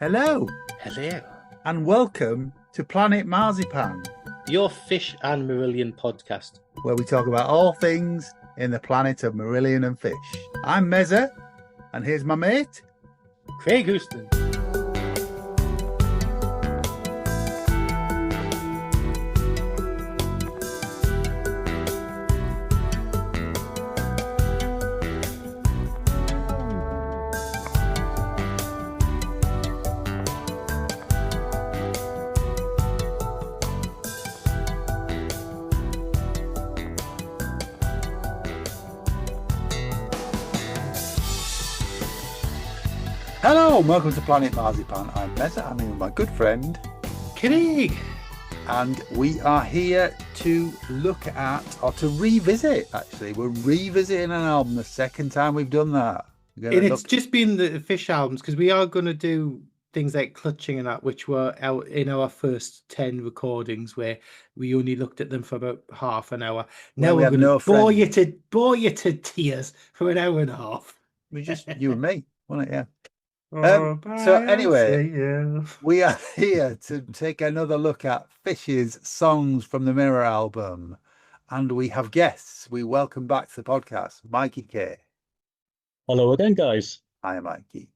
Hello, Hello. and welcome to Planet Marzipan, Your fish and Marillion podcast. where we talk about all things in the planet of Marillion and fish. I'm Mezza, and here's my mate. Craig Houston. Hello, and welcome to Planet Marzipan. I'm Mezza, I'm here with my good friend, Craig. and we are here to look at, or to revisit, actually. We're revisiting an album the second time we've done that. And it's just been the fish albums, because we are going to do things like clutching and that, which were out in our first 10 recordings, where we only looked at them for about half an hour. Now we're going to bore you to tears for an hour and a half. We just, you and me, wasn't it? Yeah. So anyway, we are here to take another look at Fish's Songs from the Mirror album, and we have guests. We welcome back to the podcast, Mikey Kay. Hello again, guys. Hi, Mikey.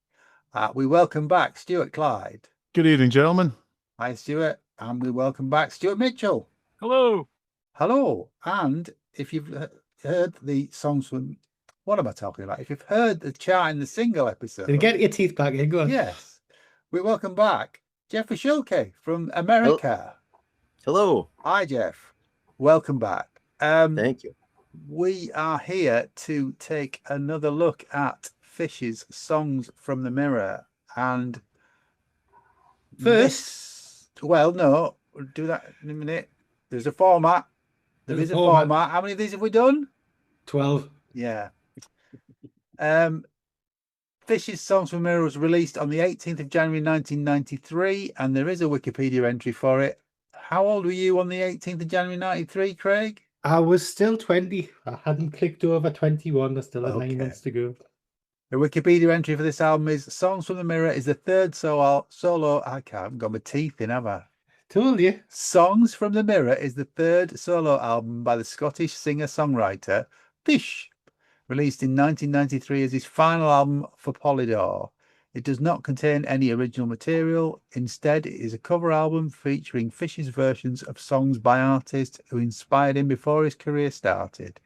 We welcome back Stuart Clyde. Good evening, gentlemen. Hi, Stuart. And we welcome back Stuart Mitchell. Hello. Hello. And if you've heard the songs from... What am I talking about? If you've heard the chart in the single episode... Then get your teeth back in, go on. Yes. We welcome back Jeffrey Schulke from America. Hello. Hi, Jeff. Welcome back. Thank you. We are here to take another look at Fish's Songs from the Mirror. And we'll do that in a minute. There's a format. There is a format. How many of these have we done? 12. Yeah. Fish's Songs from the Mirror was released on the 18th of January 1993, and there is a Wikipedia entry for it. How old were you on the 18th of January 93, Craig? I was still 20. I hadn't clicked over 21. I still had 9 months to go. The Wikipedia entry for this album is Songs from the Mirror is the third solo. I haven't got my teeth in, have I? Told you. Songs from the Mirror is the third solo album by the Scottish singer-songwriter Fish, released in 1993 as his final album for Polydor. It does not contain any original material. Instead, it is a cover album featuring Fish's versions of songs by artists who inspired him before his career started.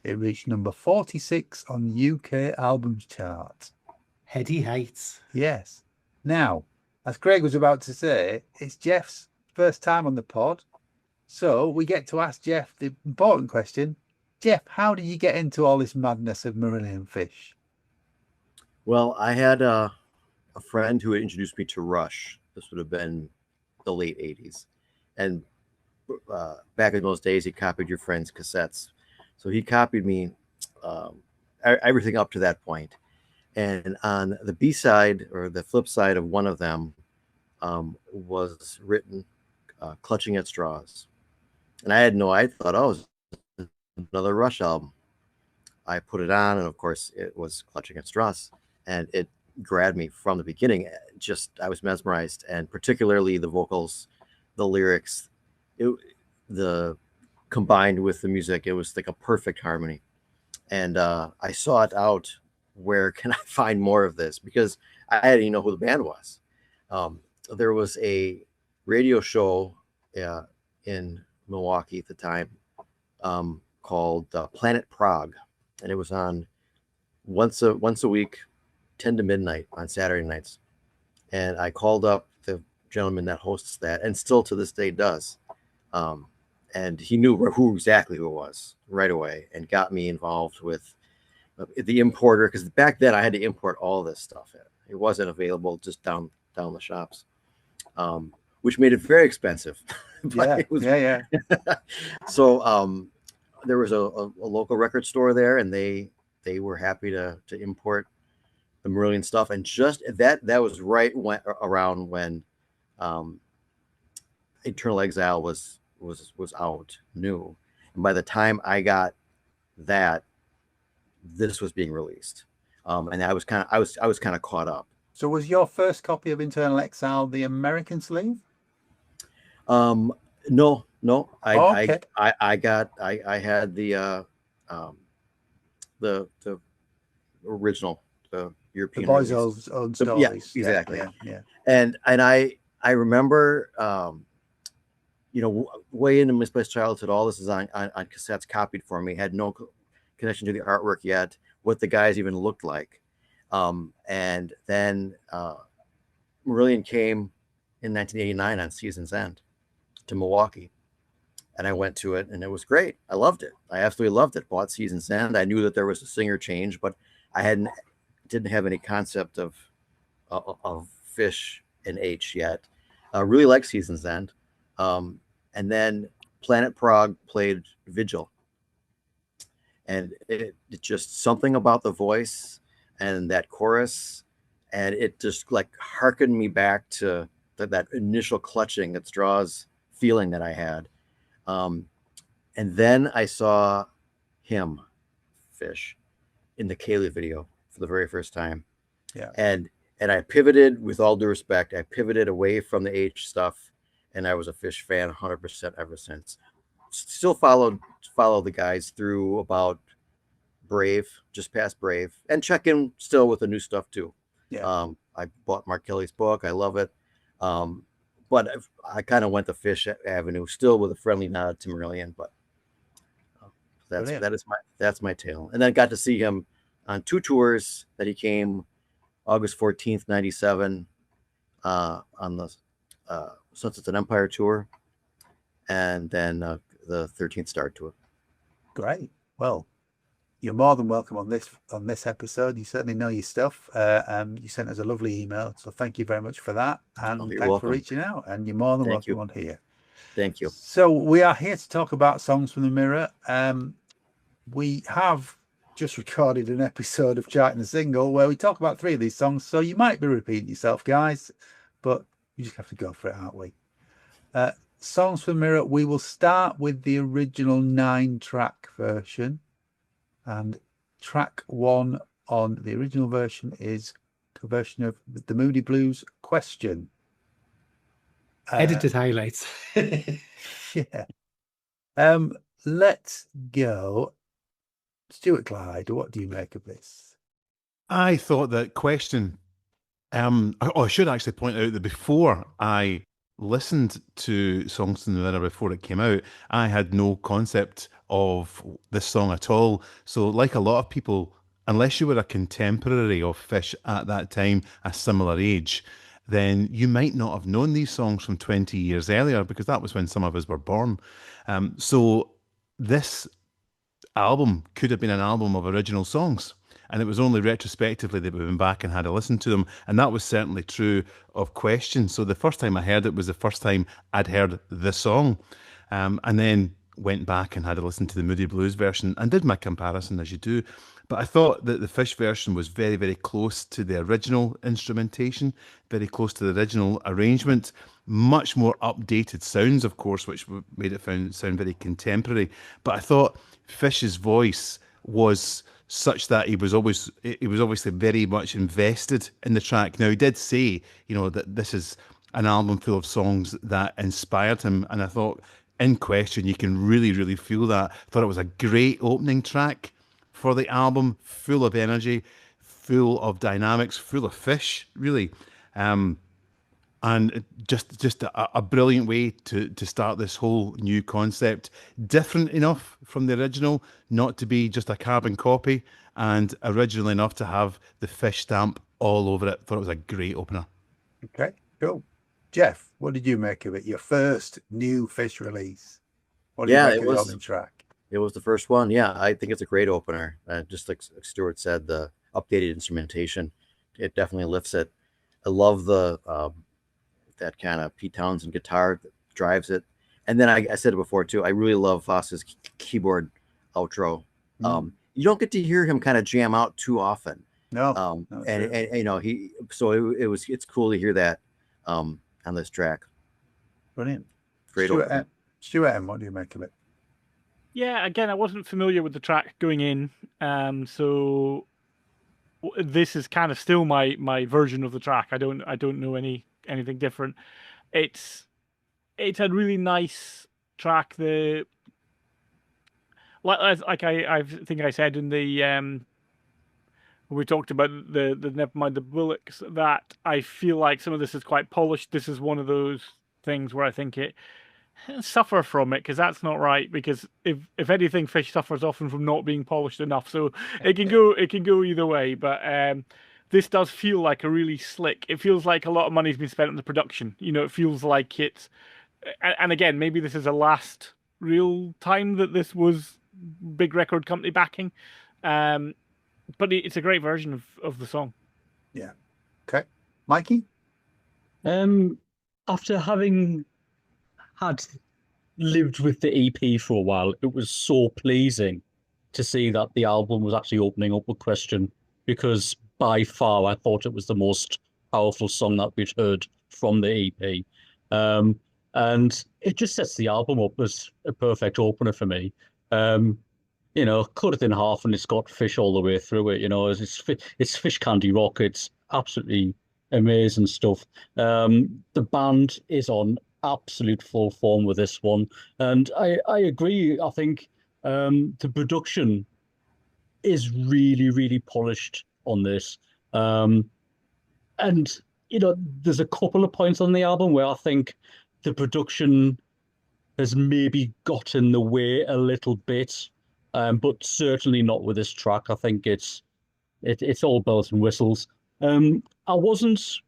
It reached number 46 on the UK albums chart. Heady heights. Yes. Now, as Craig was about to say, it's Jeff's first time on the pod. So we get to ask Jeff the important question. Jeff, how did you get into all this madness of Marillion fish? Well, I had a friend who had introduced me to Rush. This would have been the late 80s. And back in those days, he copied your friend's cassettes. So he copied me everything up to that point. And on the B-side, or the flip side of one of them, was written Clutching at Straws. And I thought, oh, another Rush album. I put it on, and of course it was Clutching at Straws, and it grabbed me from the beginning. I was mesmerized, and particularly the vocals, the lyrics, the combined with the music, it was like a perfect harmony. And I sought out, where can I find more of this, because I didn't even know who the band was. There was a radio show in Milwaukee at the time, called Planet Prague, and it was on once a week, 10 to midnight on Saturday nights. And I called up the gentleman that hosts that, and still to this day does. And he knew exactly who it was right away, and got me involved with the importer, because back then I had to import all this stuff. It wasn't available just down the shops, which made it very expensive. Yeah. So there was a local record store there, and they were happy to import the Marillion stuff. And just that was right around when Eternal Exile was out new, and by the time I got that, this was being released, and I was kind of caught up. So was your first copy of Internal Exile the American sleeve? No. Okay. I had the original, the The European Boys' release. Own Yeah, Stories. exactly. Yeah. And I remember, way into Misplaced Childhood, all this is on cassettes copied for me. Had no connection to the artwork yet, what the guys even looked like. And then Marillion came in 1989 on Season's End to Milwaukee. And I went to it, and it was great. I loved it. I absolutely loved it. Bought Season's End. I knew that there was a singer change, but I didn't have any concept of Fish and H yet. Really liked Season's End. And then Planet Prague played Vigil. And it just something about the voice and that chorus, and it just like harkened me back to that initial clutching at straws feeling that I had. And then I saw him, Fish, in the Kaylee video for the very first time. Yeah. And I pivoted, with all due respect, I pivoted away from the H stuff, and I was a Fish fan 100% ever since. Still follow the guys through about Brave, just past Brave, and check in still with the new stuff too. Yeah. I bought Mark Kelly's book. I love it. But I kind of went the Fish avenue, still with a friendly nod to Marillion, but that's my tale. And then got to see him on 2 tours that he came August 14th, 97, on the Sunsets and Empire tour, and then the 13th Star tour. Great. Well, you're more than welcome on this episode. You certainly know your stuff. You sent us a lovely email, so thank you very much for that. And thanks welcome for reaching out. And you're more than welcome on here. Thank you. So we are here to talk about Songs from the Mirror. We have just recorded an episode of Charting the Single where we talk about 3 of these songs. So you might be repeating yourself, guys, but you just have to go for it, aren't we? Songs from the Mirror. We will start with the original 9-track version. And track 1 on the original version is a version of the Moody Blues Question. Edited highlights. Yeah. Let's go. Stuart Clyde, what do you make of this? I thought that Question, I should actually point out that before I listened to Songs from the Mirror before it came out, I had no concept of this song at all. So like a lot of people, unless you were a contemporary of Fish at that time, a similar age, then you might not have known these songs from 20 years earlier, because that was when some of us were born. So this album could have been an album of original songs. And it was only retrospectively that we went back and had a listen to them. And that was certainly true of Question. So the first time I heard it was the first time I'd heard the song. And then went back and had a listen to the Moody Blues version and did my comparison, as you do. But I thought that the Fish version was very, very close to the original instrumentation, very close to the original arrangement, much more updated sounds, of course, which made it sound very contemporary. But I thought Fish's voice was such that he was obviously very much invested in the track. Now, he did say, that this is an album full of songs that inspired him, and I thought in Question you can really, really feel that. I thought it was a great opening track for the album, full of energy, full of dynamics, full of Fish, really. And just a brilliant way to start this whole new concept. Different enough from the original not to be just a carbon copy, and original enough to have the Fish stamp all over it. Thought it was a great opener. Okay, cool. Jeff, what did you make of it? Your first new Fish release. What did you make of the opening track? It was the first one. Yeah, I think it's a great opener. Just like Stuart said, the updated instrumentation, it definitely lifts it. I love the that kind of Pete Townsend guitar that drives it. And then I said it before too, I really love Foss's keyboard outro. You don't get to hear him kind of jam out too often. No. And it's cool to hear that on this track. Brilliant. Great. Stuart M, what do you make of it? Yeah, again, I wasn't familiar with the track going in, so this is kind of still my version of the track. I don't know anything different. It's a really nice track. I think I said in the when we talked about the Never Mind the Bullocks, that I feel like some of this is quite polished. This is one of those things where I think it suffer from it, because that's not right, because if anything, Fish suffers often from not being polished enough, so it can go either way. But this does feel like a really slick, it feels like a lot of money's been spent on the production, it feels like it's, and again, maybe this is the last real time that this was big record company backing, but it's a great version of the song. Yeah. Okay. Mikey? After having had lived with the EP for a while, it was so pleasing to see that the album was actually opening up with Question, because by far I thought it was the most powerful song that we'd heard from the EP. And it just sets the album up as a perfect opener for me. Cut it in half and it's got Fish all the way through it. It's Fish Candy Rock. It's absolutely amazing stuff. The band is on absolute full form with this one, and I agree. I think the production is really, really polished on this. And there's a couple of points on the album where I think the production has maybe got in the way a little bit, but certainly not with this track. I think it's all bells and whistles. I wasn't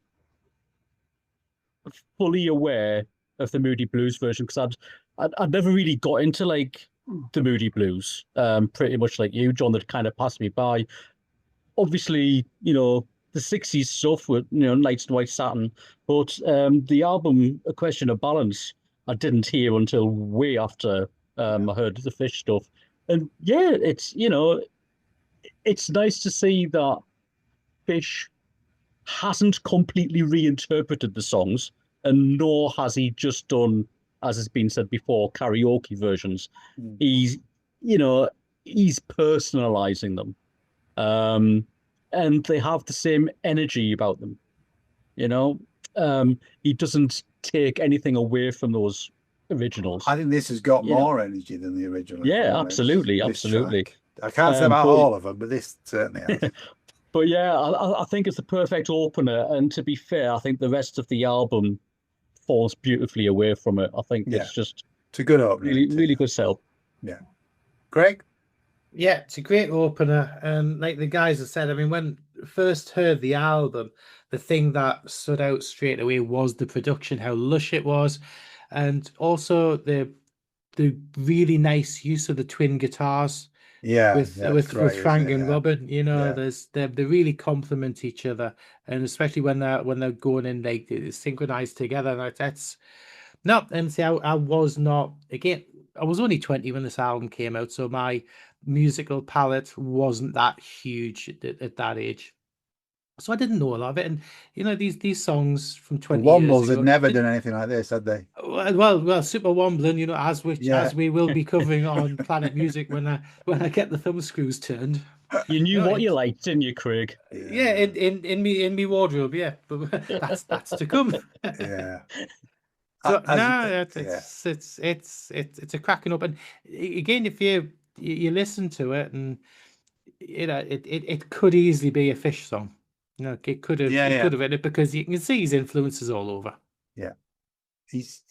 fully aware of the Moody Blues version, because I'd never really got into like the Moody Blues, pretty much like you, John, that kind of passed me by. Obviously, the 60s stuff with Nights in White Satin, but the album A Question of Balance I didn't hear until way after I heard the Fish stuff. And yeah, it's it's nice to see that Fish hasn't completely reinterpreted the songs, and nor has he just done, as has been said before, karaoke versions. He's personalizing them, and they have the same energy about them. He doesn't take anything away from those originals. I think this has got more energy than the original. Yeah, absolutely. I can't say about all of them, but this certainly has. But yeah, I think it's the perfect opener, and to be fair, I think the rest of the album falls beautifully away from it. I think it's a good opener. Really good sell. Yeah. Greg? Yeah, it's a great opener. And like the guys have said, I mean, when I first heard the album, the thing that stood out straight away was the production, how lush it was, and also the really nice use of the twin guitars. With Frank and Robin, they really complement each other, and especially when they're going in, like, synchronized together. I was only 20 when this album came out, so my musical palette wasn't that huge at that age, so I didn't know a lot of it. And these songs from 20 years Wombles ago, had never done anything like this, had they? Well, Super Wombling, as we will be covering on Planet Music when I get the thumb screws turned. You knew what you liked, didn't you, Craig? Yeah, in me wardrobe, yeah, but that's to come. Yeah. So it's a cracking up, and again, if you listen to it, and it could easily be a Fish song. It could have been it, because you can see his influences all over. Yeah, he's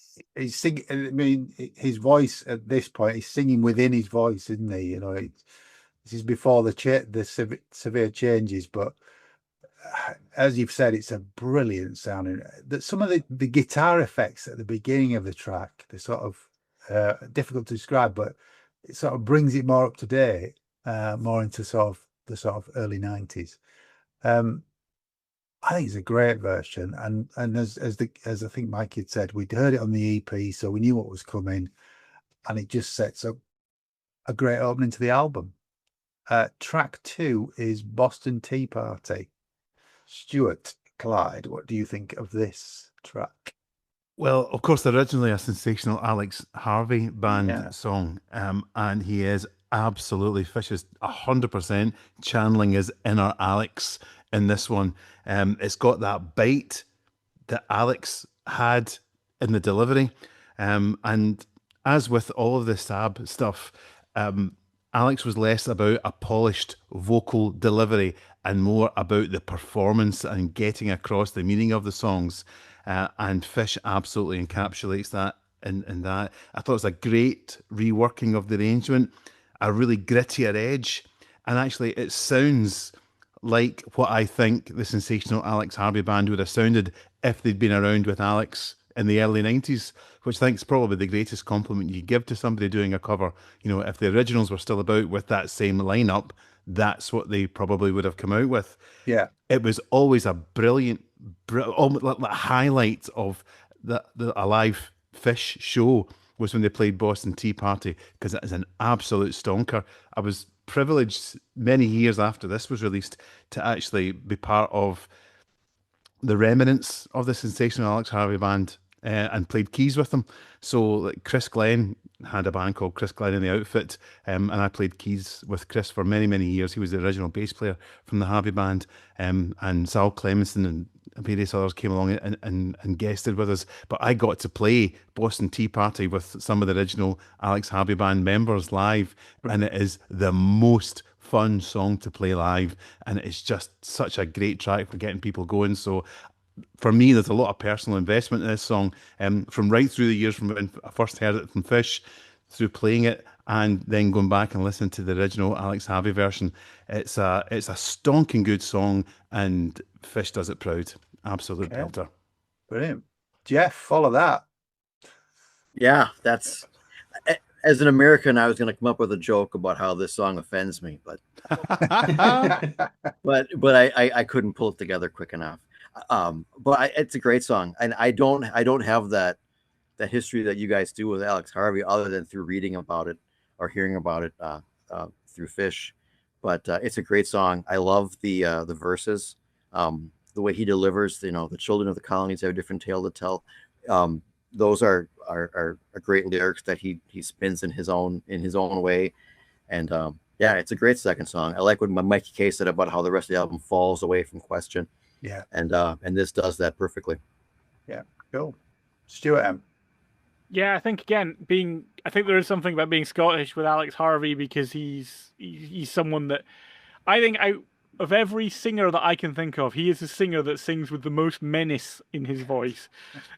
singing. I mean, his voice at this point, he's singing within his voice, isn't he? This is before the severe changes, but as you've said, it's a brilliant sounding. That some of the guitar effects at the beginning of the track, they're sort of difficult to describe, but it sort of brings it more up to date, more into the sort of early 90s. I think it's a great version, and as I think Mike had said, we'd heard it on the EP, so we knew what was coming, and it just sets up a great opening to the album. Track 2 is Boston Tea Party. Stuart Clyde, what do you think of this track? Well, of course, originally a sensational Alex Harvey band song, and he is Absolutely. Fish is 100% channeling his inner Alex in this one. It's got that bite that Alex had in the delivery. And as with all of the Sab stuff, Alex was less about a polished vocal delivery and more about the performance and getting across the meaning of the songs. And Fish absolutely encapsulates that in that. I thought it was a great reworking of the arrangement, a really grittier edge. And actually, it sounds like what I think the sensational Alex Harvey Band would have sounded if they'd been around with Alex in the early 90s, which I think is probably the greatest compliment you give to somebody doing a cover. You know, if the originals were still about with that same lineup, that's what they probably would have come out with. Yeah. It was always a brilliant, almost like highlight of a live Fish show was when they played Boston Tea Party, because it is an absolute stonker. I was privileged many years after this was released to actually be part of the remnants of the sensational Alex Harvey Band and played keys with them. So like, Chris Glenn had a band called Chris Glenn and the Outfit, and I played keys with Chris for many, many years. He was the original bass player from the Harvey Band, and Sal Clemenson and various others came along and guested with us. But I got to play Boston Tea Party with some of the original Alex Harvey Band members live, and it is the most fun song to play live, and it's just such a great track for getting people going. So for me, there's a lot of personal investment in this song, from right through the years from when I first heard it from Fish, through playing it, and then going back and listening to the original Alex Harvey version. It's a stonking good song, and Fish does it proud. Absolute belter. Brilliant. Jeff, follow that. Yeah, that's... As an American, I was going to come up with a joke about how this song offends me, but I couldn't pull it together quick enough. It's a great song, and I don't have that history that you guys do with Alex Harvey, other than through reading about it or hearing about it through Fish. But it's a great song. I love the verses, the way he delivers. You know, the children of the colonies have a different tale to tell. Those are great lyrics that he spins in his own way, and yeah, it's a great second song. I like what Mikey Kay said about how the rest of the album falls away from Question. Yeah, and this does that perfectly. Yeah, cool. Stuart M. Yeah, I think again, I think there is something about being Scottish with Alex Harvey, because he's someone that I think of every singer that I can think of, he is a singer that sings with the most menace in his voice.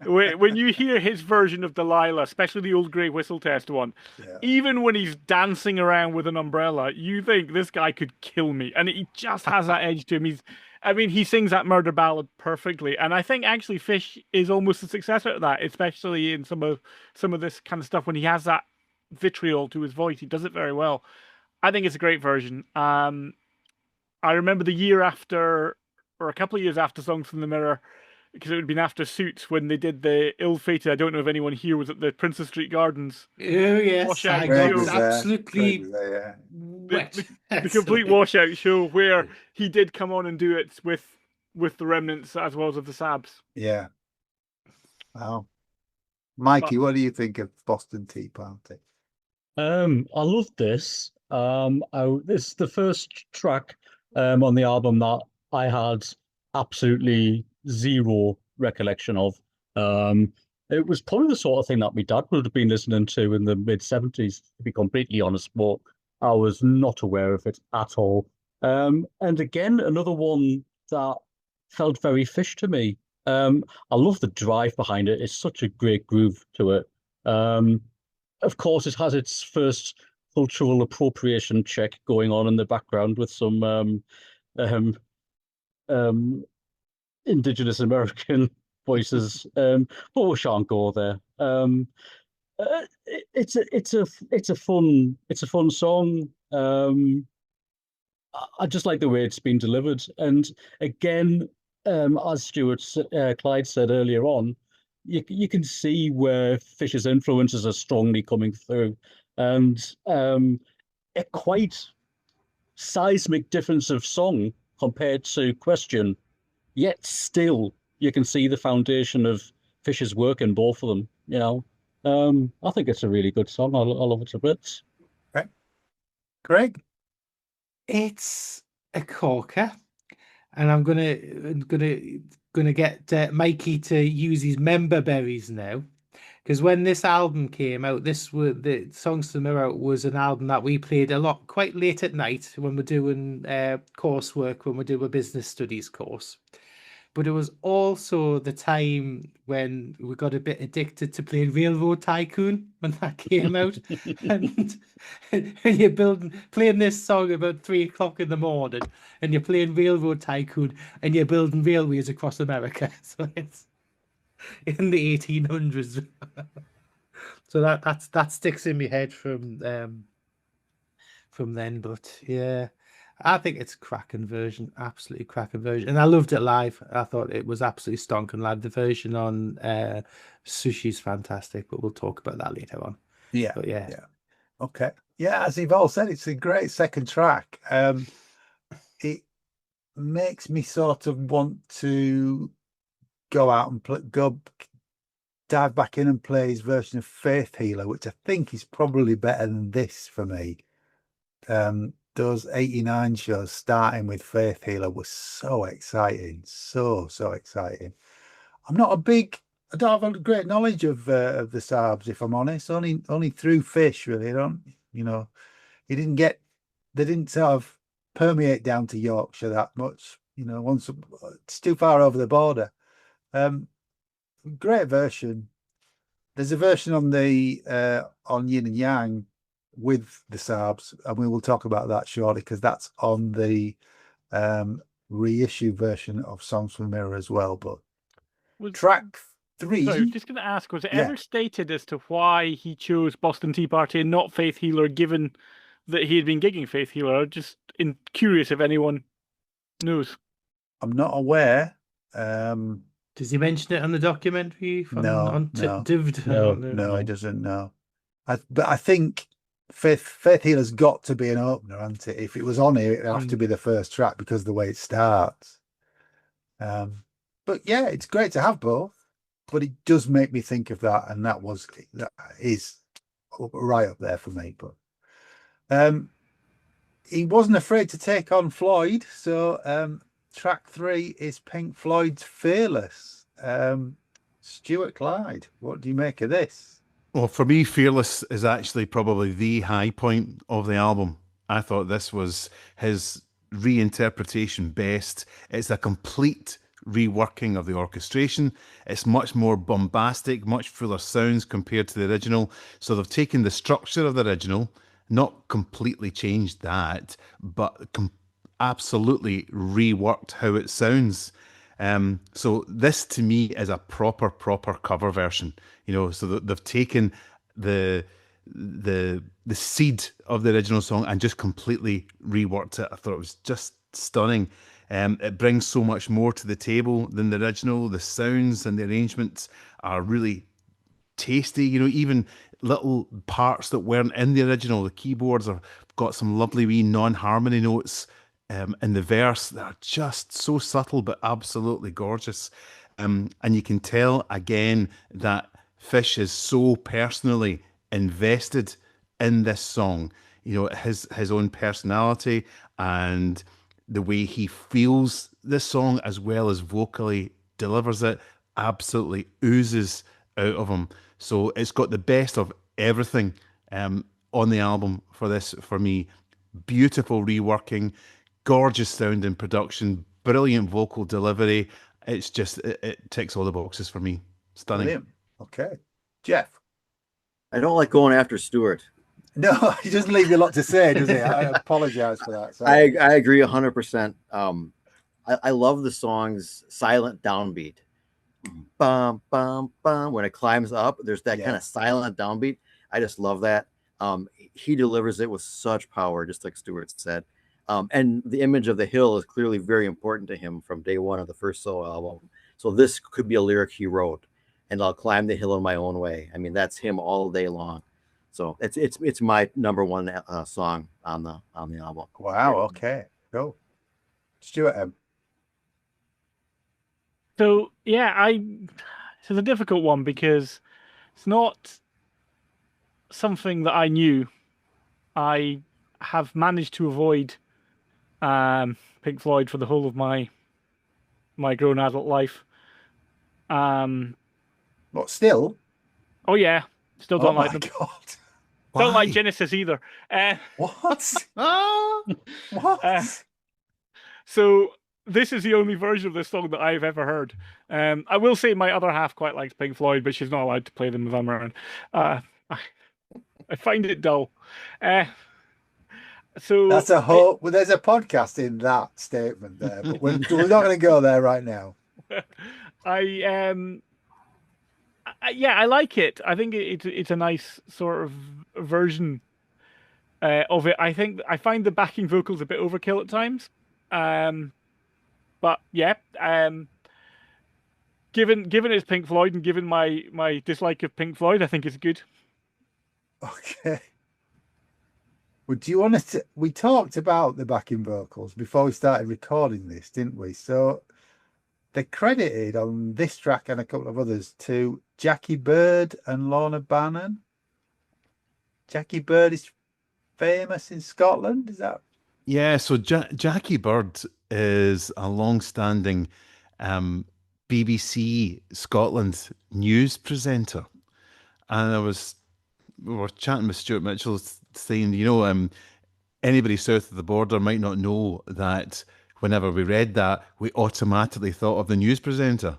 When you hear his version of Delilah, especially the old Grey Whistle Test one, even when he's dancing around with an umbrella, you think this guy could kill me. And he just has that edge to him. He sings that murder ballad perfectly. And I think actually Fish is almost a successor to that, especially in some of this kind of stuff when he has that vitriol to his voice. He does it very well. I think it's a great version. I remember the year after, or a couple of years after Songs from the Mirror, because it would have been after Suits, when they did the ill-fated, I don't know if anyone here was at the Princess Street Gardens. Oh, yes. I got absolutely wet. The complete washout show where he did come on and do it with the remnants as well as of the Sabs. Yeah. Wow. Mikey, what do you think of Boston Tea Party? I love this. This is the first track on the album that I had absolutely zero recollection of. It was probably the sort of thing that my dad would have been listening to in the mid-70s, to be completely honest, but I was not aware of it at all. And again, another one that felt very Fish to me. I love the drive behind it. It's such a great groove to it. Of course, it has its first cultural appropriation check going on in the background with some Indigenous American voices, but we shan't go there. It's a fun song. I just like the way it's been delivered, and again, as Stuart Clyde said earlier on, you can see where Fish's influences are strongly coming through, and a quite seismic difference of song compared to Question, yet still you can see the foundation of Fish's work in both of them. You know, I think it's a really good song. I love it a bit. Okay. Greg? It's a corker, and I'm gonna get Mikey to use his member berries now, because when this album came out, the Songs to the Mirror was an album that we played a lot quite late at night when we're doing coursework, when we do a business studies course. But it was also the time when we got a bit addicted to playing Railroad Tycoon when that came out. and you're playing this song about 3 o'clock in the morning, and you're playing Railroad Tycoon, and you're building railways across America. So it's in the 1800s. So that sticks in my head from then. But yeah, I think it's a cracking version, absolutely cracking version, and I loved it live. I thought it was absolutely stonking live. The version on Sushi's fantastic, but we'll talk about that later on. Yeah, But yeah, okay, yeah. As you've all said, it's a great second track. It makes me sort of want to go out and dive back in and play his version of Faith Healer, which I think is probably better than this for me. Those 89 shows starting with Faith Healer was so exciting, so exciting. I don't have a great knowledge of the Saabs, if I'm honest. Only through Fish, really. They didn't sort of permeate down to Yorkshire that much. Once it's too far over the border. Great version. There's a version on the on Yin and Yang with the Saabs, and we will talk about that shortly because that's on the reissue version of Songs from the Mirror as well. But track 3. Sorry, I was just going to ask: was it ever stated as to why he chose Boston Tea Party and not Faith Healer, given that he had been gigging Faith Healer? I'm just curious if anyone knows. I'm not aware. Does he mention it on the documentary? No, he doesn't. No, but I think Faith Healer's got to be an opener, hasn't it? If it was on here, it'd have to be the first track because of the way it starts. But yeah, it's great to have both. But it does make me think of that, and that is right up there for me. But he wasn't afraid to take on Floyd, so track 3 is Pink Floyd's Fearless. Stuart Clyde, what do you make of this? Well, for me, Fearless is actually probably the high point of the album. I thought this was his reinterpretation best. It's a complete reworking of the orchestration. It's much more bombastic, much fuller sounds compared to the original. So they've taken the structure of the original, not completely changed that, but absolutely reworked how it sounds. So this to me is a proper cover version. So that they've taken the seed of the original song and just completely reworked it. I thought it was just stunning. It brings so much more to the table than the original. The sounds and the arrangements are really tasty. Even little parts that weren't in the original. The keyboards have got some lovely wee non-harmony notes in the verse that are just so subtle but absolutely gorgeous. And you can tell again that Fish is so personally invested in this song. His own personality and the way he feels this song, as well as vocally delivers it, absolutely oozes out of him. So it's got the best of everything on the album for me. Beautiful reworking, gorgeous sound and production, brilliant vocal delivery. It's just, it ticks all the boxes for me. Stunning. Brilliant. Okay. Jeff? I don't like going after Stuart. No, he doesn't leave you a lot to say, does he? I apologize for that. Sorry. I agree 100%. I love the song's silent downbeat. Bum, bum, bum. When it climbs up, there's that kind of silent downbeat. I just love that. He delivers it with such power, just like Stuart said. And the image of the hill is clearly very important to him from day one of the first solo album. So this could be a lyric he wrote, and I'll climb the hill in my own way. I mean, that's him all day long. So it's my number one song on the album. Wow. Okay. Go, Stuart. So yeah, it's a difficult one because it's not something that I knew. I have managed to avoid Pink Floyd for the whole of my grown adult life. What, still? Oh yeah, still Oh don't my like them. God. Don't like Why? Genesis either. What? Ah! What? So this is the only version of this song that I've ever heard. I will say my other half quite likes Pink Floyd, but she's not allowed to play them if I'm around. I find it dull. So That's a whole. Well, there's a podcast in that statement there, but we're not going to go there right now. I like it. I think it's a nice sort of version of it. I think I find the backing vocals a bit overkill at times. But yeah, given it's Pink Floyd and given my dislike of Pink Floyd, I think it's good. Okay. Well, do you want to? We talked about the backing vocals before we started recording this, didn't we? So they're credited on this track and a couple of others to Jackie Bird and Lorna Bannon. Jackie Bird is famous in Scotland. Is that? Yeah, so Jackie Bird is a long-standing BBC Scotland news presenter, and we were chatting with Stuart Mitchell, saying, anybody south of the border might not know that whenever we read that, we automatically thought of the news presenter,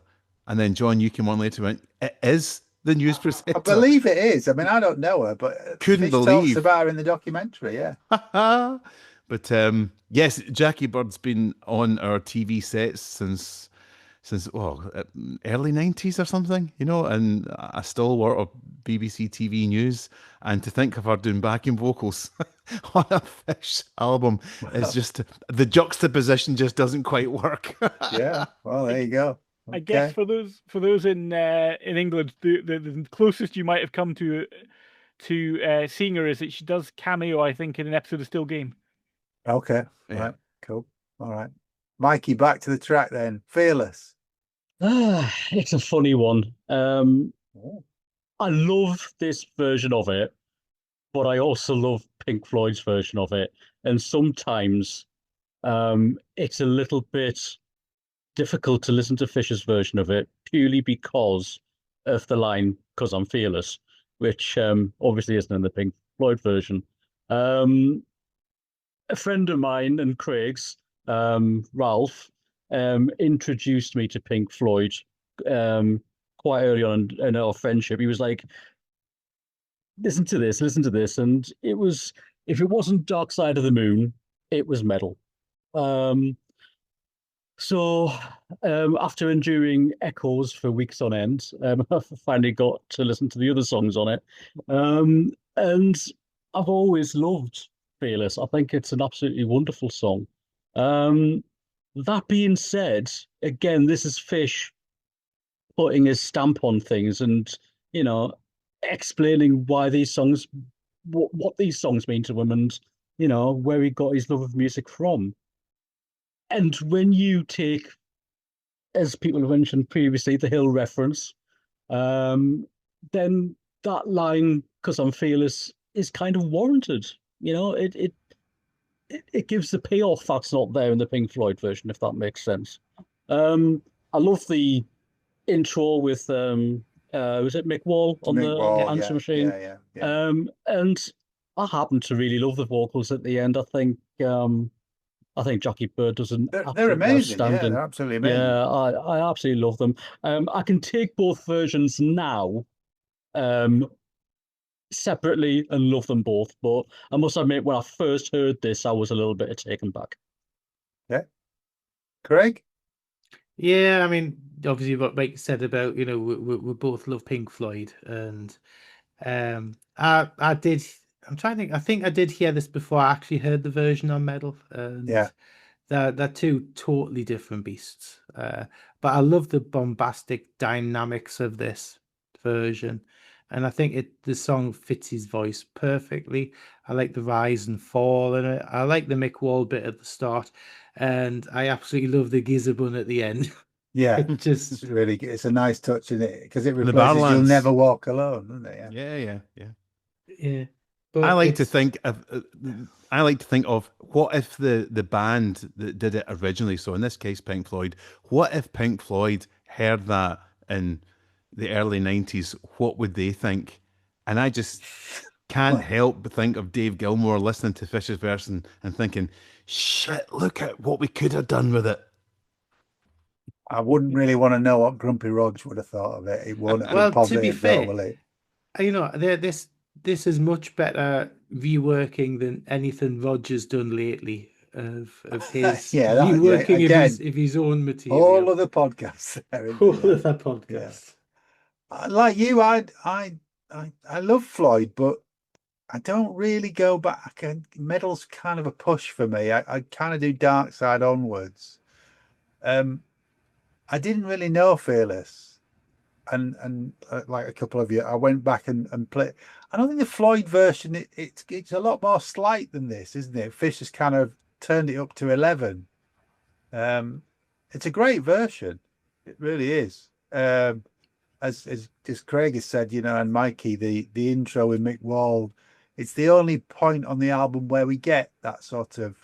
and then John, you came on later and went, "It is the news presenter." I believe it is. I mean, I don't know her, but Couldn't Fish believe talks about her in the documentary. Yeah. But yes, Jackie Bird's been on our TV sets since early 90s or something, and a stalwart of BBC TV news. And to think of her doing backing vocals on a Fish album is just, the juxtaposition just doesn't quite work. Yeah. Well, there you go. I guess for those in England, the closest you might have come to seeing her is that she does cameo, I think, in an episode of Still Game. Okay. Yeah. Right. Cool. All right. Mikey, back to the track then. Fearless. It's a funny one. I love this version of it, but I also love Pink Floyd's version of it. And sometimes it's a little bit difficult to listen to Fish's version of it purely because of the line, "'Cause I'm fearless," which obviously isn't in the Pink Floyd version. A friend of mine and Craig's, Ralph, introduced me to Pink Floyd quite early on in our friendship. He was like, listen to this. And it was, if it wasn't Dark Side of the Moon, it was metal. So after enduring echoes for weeks on end, I finally got to listen to the other songs on it. And I've always loved Fearless. I think it's an absolutely wonderful song. That being said, again, this is Fish putting his stamp on things and, explaining why these songs, what these songs mean to him and, where he got his love of music from. And when you take, as people have mentioned previously, the Hill reference, then that line, "'Cause I'm fearless," is kind of warranted. It gives the payoff that's not there in the Pink Floyd version, if that makes sense. I love the intro with was it Mick Wall on the answer machine? Yeah. And I happen to really love the vocals at the end. I think Jackie Bird does an They're amazing. Yeah, they're absolutely amazing. Yeah, I absolutely love them. I can take both versions now separately and love them both, but I must admit, when I first heard this, I was a little bit taken back. Yeah. Craig? Yeah, I mean, obviously what Mike said about, we both love Pink Floyd, and I did, I'm trying to think, I think I did hear this before I actually heard the version on metal, and yeah, they're two totally different beasts, but I love the bombastic dynamics of this version, and I think the song fits his voice perfectly. I like the rise and fall in it. I like the Mick Wall bit at the start, and I absolutely love the Gizzabun at the end. Yeah, it's really good. It's a nice touch in it because it replaces "You'll Never Walk Alone," doesn't it? Yeah. Yeah. But I like to think of what if the band that did it originally, so in this case Pink Floyd, what if Pink Floyd heard that in the early 90s, what would they think? And I just can't help but think of Dave Gilmour listening to Fish's version and thinking, shit, look at what we could have done with it. I wouldn't really want to know what Grumpy Rogs would have thought of it. It won't have well, been to be positive, though, fair, will it? This is much better reworking than anything Roger's done lately of his reworking of his own material. All other podcasts. All other podcasts. Yeah. Like you, I love Floyd, but I don't really go back. Metal's kind of a push for me. I kind of do Dark Side onwards. I didn't really know Fearless, and like a couple of you, I went back and played. I don't think the Floyd version it's a lot more slight than this, isn't it? Fish has kind of turned it up to 11. It's a great version. It really is. As Craig has said, and Mikey, the intro with Mick Wall, it's the only point on the album where we get that sort of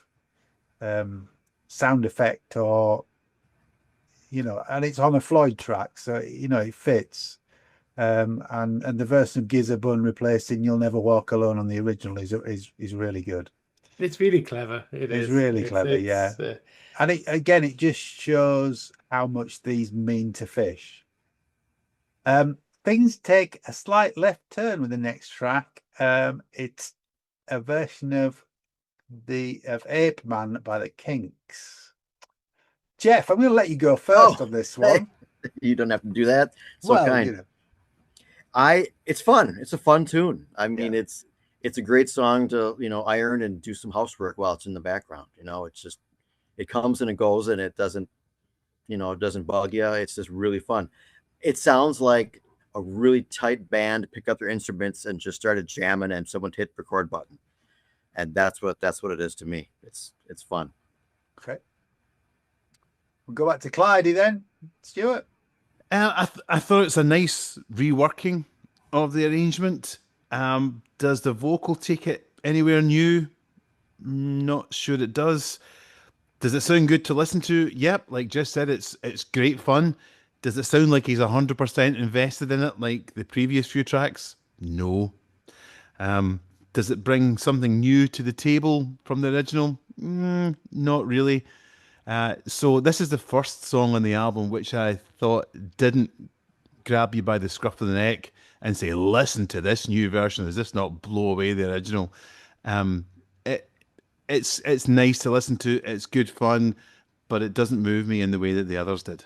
sound effect, or and it's on a Floyd track, so it fits. And the version of Giza Bun replacing "You'll Never Walk Alone" on the original is really good. It's really clever. It's really clever, yeah. And it just shows how much these mean to Fish. Things take a slight left turn with the next track. It's a version of Ape Man by the Kinks. Jeff, I'm going to let you go first on this one. You don't have to do that. So kind. It's fun. It's a fun tune. I mean, it's a great song to iron and do some housework while it's in the background. It's just, it comes and it goes, and it doesn't bug you. It's just really fun. It sounds like a really tight band pick up their instruments and just started jamming, and someone hit the record button, and that's what it is to me. It's fun. Okay, we'll go back to Clydey then. Stuart. I thought it's a nice reworking of the arrangement. Does the vocal take it anywhere new? Not sure it does. Does it sound good to listen to? Yep, like Jess said, it's great fun. Does it sound like he's 100% invested in it like the previous few tracks? No. Does it bring something new to the table from the original? Not really. So this is the first song on the album which I thought didn't grab you by the scruff of the neck and say, listen to this new version. Does this not blow away the original? It's nice to listen to. It's good fun, but it doesn't move me in the way that the others did.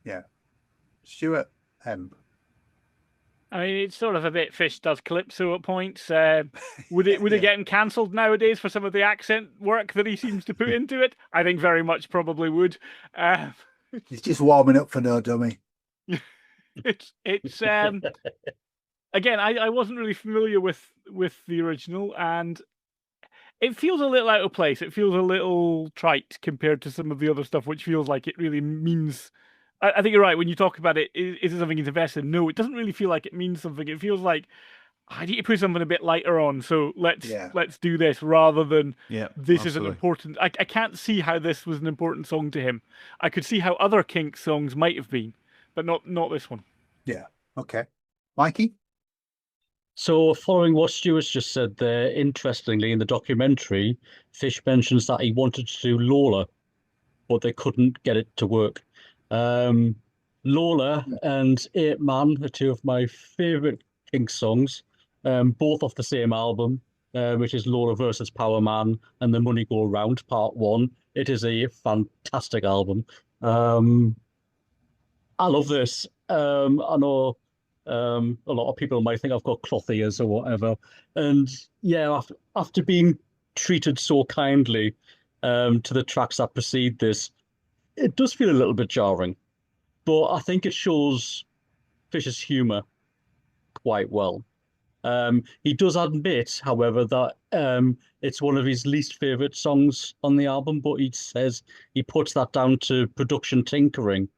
Yeah. Stuart, I mean, it's sort of a bit Fish does calypso at points. Would it get him cancelled nowadays for some of the accent work that he seems to put into it? I think very much probably would. He's just warming up for No Dummy. It's again, I wasn't really familiar with the original, and it feels a little out of place. It feels a little trite compared to some of the other stuff, which feels like it really means. I think you're right when you talk about it. Is it something he's invested in? No, it doesn't really feel like it means something. It feels like I need to put something a bit lighter on, so let's do this rather than this is an important. I can't see how this was an important song to him. I could see how other Kinks songs might have been, but not this one. Yeah. Okay. Mikey? So following what Stuart's just said there, interestingly, in the documentary, Fish mentions that he wanted to do Lola, but they couldn't get it to work. Lola and Ape Man are two of my favourite Kinks songs, both off the same album, which is Lola versus Power Man and The Money Go Round Part 1. It is a fantastic album. I love this. I know a lot of people might think I've got cloth ears or whatever. And yeah, after being treated so kindly to the tracks that precede this, it does feel a little bit jarring. But I think it shows Fish's humour quite well. He does admit, however, that it's one of his least favourite songs on the album, but he says he puts that down to production tinkering,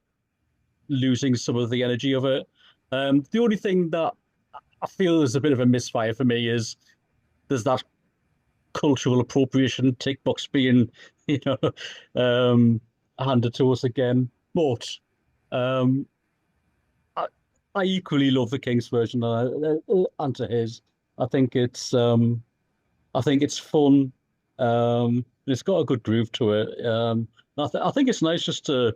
losing some of the energy of it. The only thing that I feel there's a bit of a misfire for me. Is there's that cultural appropriation tick box being, handed to us again. But I equally love the King's version and to his. I think it's fun. It's got a good groove to it. I think it's nice just to,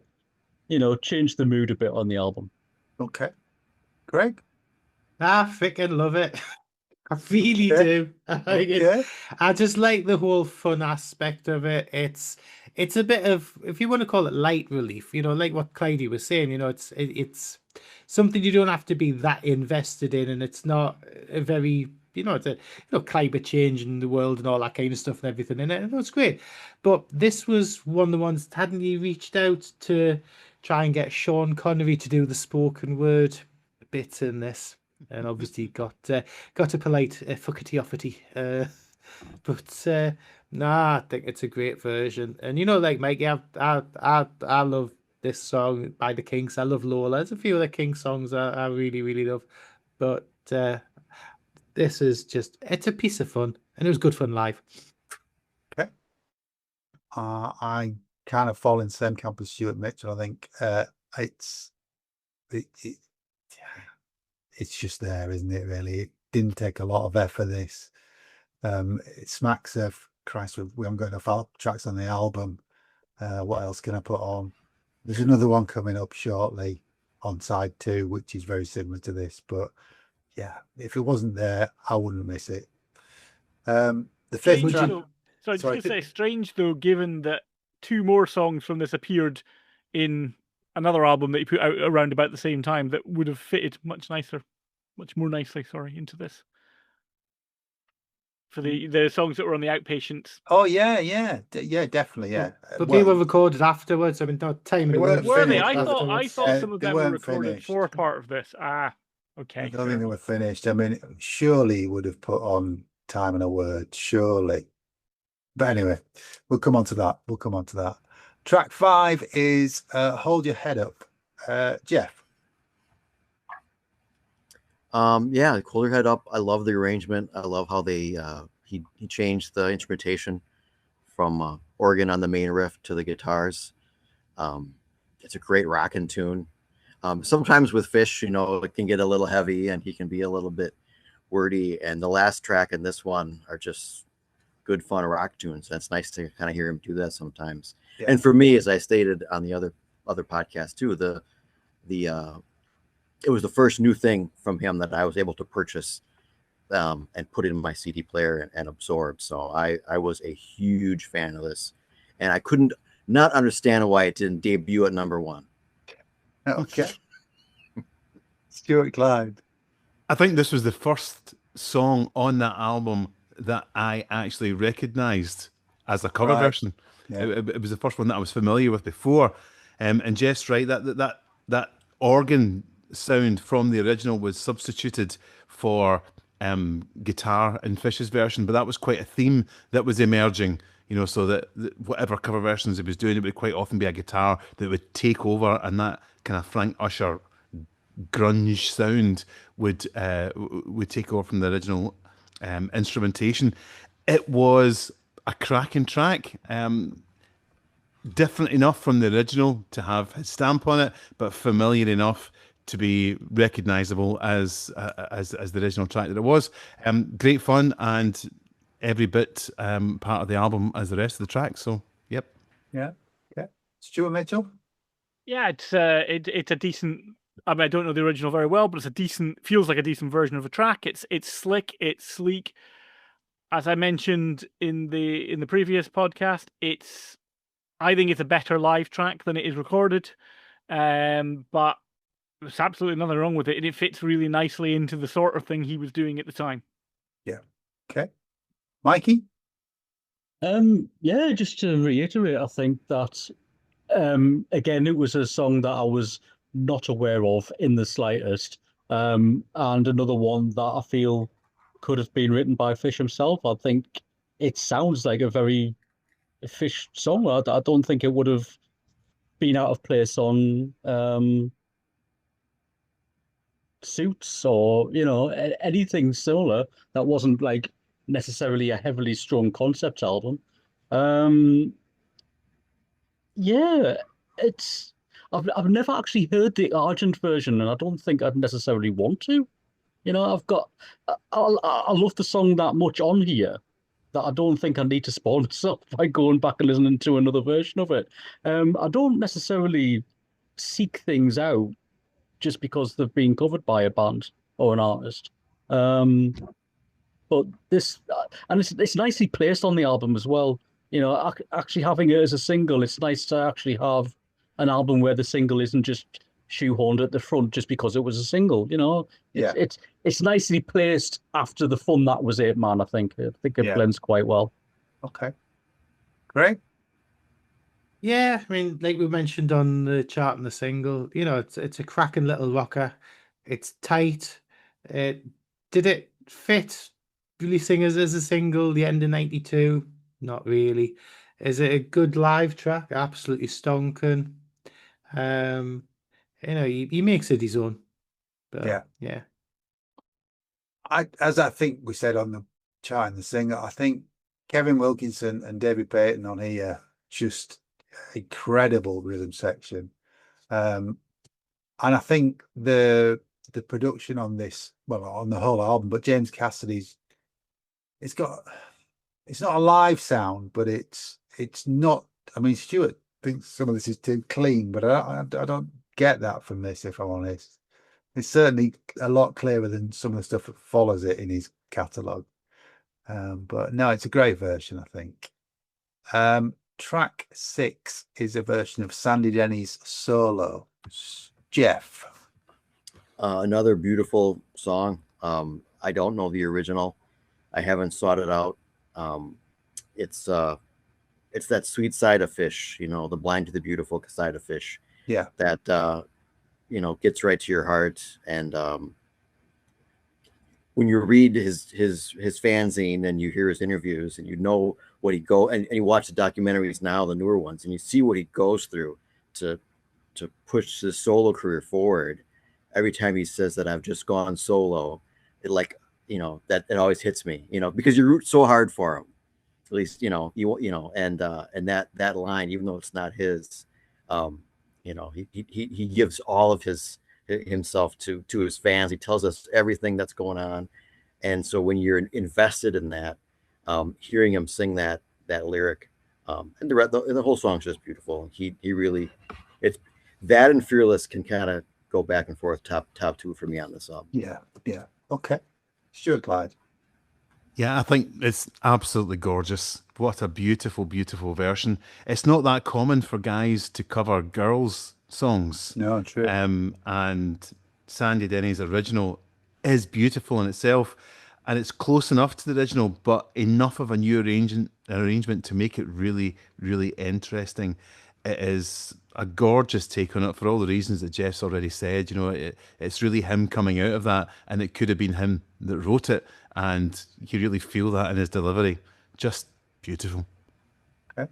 change the mood a bit on the album. Okay. Greg? I freaking love it. I really do. I just like the whole fun aspect of it. It's a bit of, if you want to call it light relief, like what Clyde was saying, it's something you don't have to be that invested in, and it's not a very, it's climate change in the world and all that kind of stuff and everything in it. And it's great. But this was one of the ones, hadn't you reached out to try and get Sean Connery to do the spoken word bit in this? And obviously got a polite fuckety-offety. But I think it's a great version. And like Mikey, I love this song by the Kinks. I love Lola. There's a few of the Kinks songs I really, really love. But this is it's a piece of fun. And it was good fun live. Okay. I kind of fall in the same camp as Stuart Mitchell. I think it's just there, isn't it, really? It didn't take a lot of effort, this. It smacks of, Christ, we haven't got enough tracks on the album. What else can I put on? There's another one coming up shortly on side 2, which is very similar to this. But yeah, if it wasn't there, I wouldn't miss it. The fifth track... So I was going to say, strange though, given that 2 more songs from this appeared in another album that he put out around about the same time that would have fitted much more nicely, into this. For the songs that were on the Outpatients. Oh yeah, definitely, yeah. But they were recorded afterwards. I mean, not time. Were they? I thought some of them were recorded finished. For part of this. Okay. I don't think they were finished. I mean, surely he would have put on Time and a Word, surely. But anyway, we'll come on to that. Track 5 is Hold Your Head Up. Jeff. Hold Your Head Up. I love the arrangement. I love how they he changed the instrumentation from organ on the main riff to the guitars. It's a great rockin' tune. Sometimes with Fish, it can get a little heavy and he can be a little bit wordy. And the last track and this one are just good, fun rock tunes. That's nice to kind of hear him do that sometimes. Yeah. And for me, as I stated on the other podcast too, it was the first new thing from him that I was able to purchase and put it in my CD player and absorb. So I was a huge fan of this, and I couldn't not understand why it didn't debut at number 1. Okay. Stuart Clyde. I think this was the first song on that album that I actually recognized as a cover version. Yeah. It was the first one that I was familiar with before. And Jeff's right, that organ sound from the original was substituted for guitar in Fish's version, but that was quite a theme that was emerging, so that whatever cover versions he was doing, it would quite often be a guitar that would take over, and that kind of Frank Usher grunge sound would take over from the original instrumentation. It was a cracking track, different enough from the original to have his stamp on it, but familiar enough to be recognizable as the original track that it was. Great fun, and every bit part of the album as the rest of the tracks. So, yep. Yeah. Stuart Mitchell. Yeah, it's a decent. I mean, I don't know the original very well, but feels like a decent version of a track. It's slick, it's sleek. As I mentioned in the previous podcast, I think it's a better live track than it is recorded. But there's absolutely nothing wrong with it, and it fits really nicely into the sort of thing he was doing at the time. Yeah. Okay. Mikey? Just to reiterate, I think that again, it was a song that I was not aware of in the slightest, and another one that I feel could have been written by Fish himself. I think it sounds like a very Fish song. I don't think it would have been out of place on Suits or anything similar that wasn't like necessarily a heavily strung concept album. Yeah, it's I've never actually heard the Argent version, and I don't think I'd necessarily want to. I've got I love the song that much on here that I don't think I need to spoil myself by going back and listening to another version of it. I don't necessarily seek things out just because they've been covered by a band or an artist. But this, and it's nicely placed on the album as well. Actually having it as a single, it's nice to actually have an album where the single isn't just shoehorned at the front just because it was a single. Yeah. It's nicely placed after the fun that was it, man. I think it blends quite well. Okay, great. Yeah, I mean, like we mentioned on the chart and the single, it's a cracking little rocker. It's tight. Did it fit releasing as a single the end of '92? Not really. Is it a good live track? Absolutely stonking. He makes it his own. But, yeah. As I think we said on the chart and the singer, I think Kevin Wilkinson and David Payton on here just incredible rhythm section, and I think the production on this, well, on the whole album, but James Cassidy's, it's not a live sound, but it's not. I mean, Stuart thinks some of this is too clean, but I don't get that from this, if I'm honest. It's certainly a lot clearer than some of the stuff that follows it in his catalogue. But no, it's a great version, I think. Track 6 is a version of Sandy Denny's Solo. Jeff. Another beautiful song. I don't know the original. I haven't sought it out. It's that sweet side of Fish, the blind to the beautiful side of Fish. Yeah. That gets right to your heart. And when you read his fanzine and you hear his interviews and what he and you watch the documentaries now, the newer ones, and you see what he goes through to push his solo career forward. Every time he says that I've just gone solo, that it always hits me, because you root so hard for him. At least, and that line, even though it's not his, he gives all of himself to his fans. He tells us everything that's going on. And so when you're invested in that, hearing him sing that lyric, and the whole song's just beautiful. He really, it's that and Fearless can kind of go back and forth top two for me on this album. Yeah. Okay. Stuart Clyde. Yeah, I think it's absolutely gorgeous. What a beautiful, beautiful version. It's not that common for guys to cover girls' songs. No, true. And Sandy Denny's original is beautiful in itself, and it's close enough to the original, but enough of a new arrangement to make it really, really interesting. It is a gorgeous take on it for all the reasons that Jeff's already said. It's really him coming out of that, and it could have been him that wrote it, and you really feel that in his delivery. Just beautiful. Okay.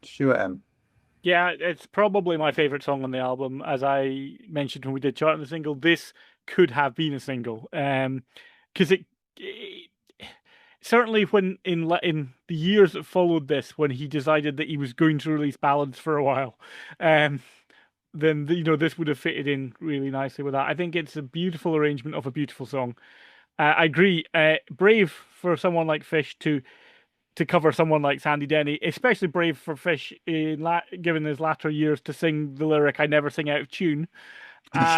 Stuart M. Yeah, it's probably my favorite song on the album. As I mentioned when we did chart on the single, this could have been a single, because it certainly when in the years that followed this, when he decided that he was going to release ballads for a while, then this would have fitted in really nicely with that. I think it's a beautiful arrangement of a beautiful song. I agree. Brave for someone like Fish to cover someone like Sandy Denny, especially brave for Fish given his latter years to sing the lyric "I never sing out of tune." But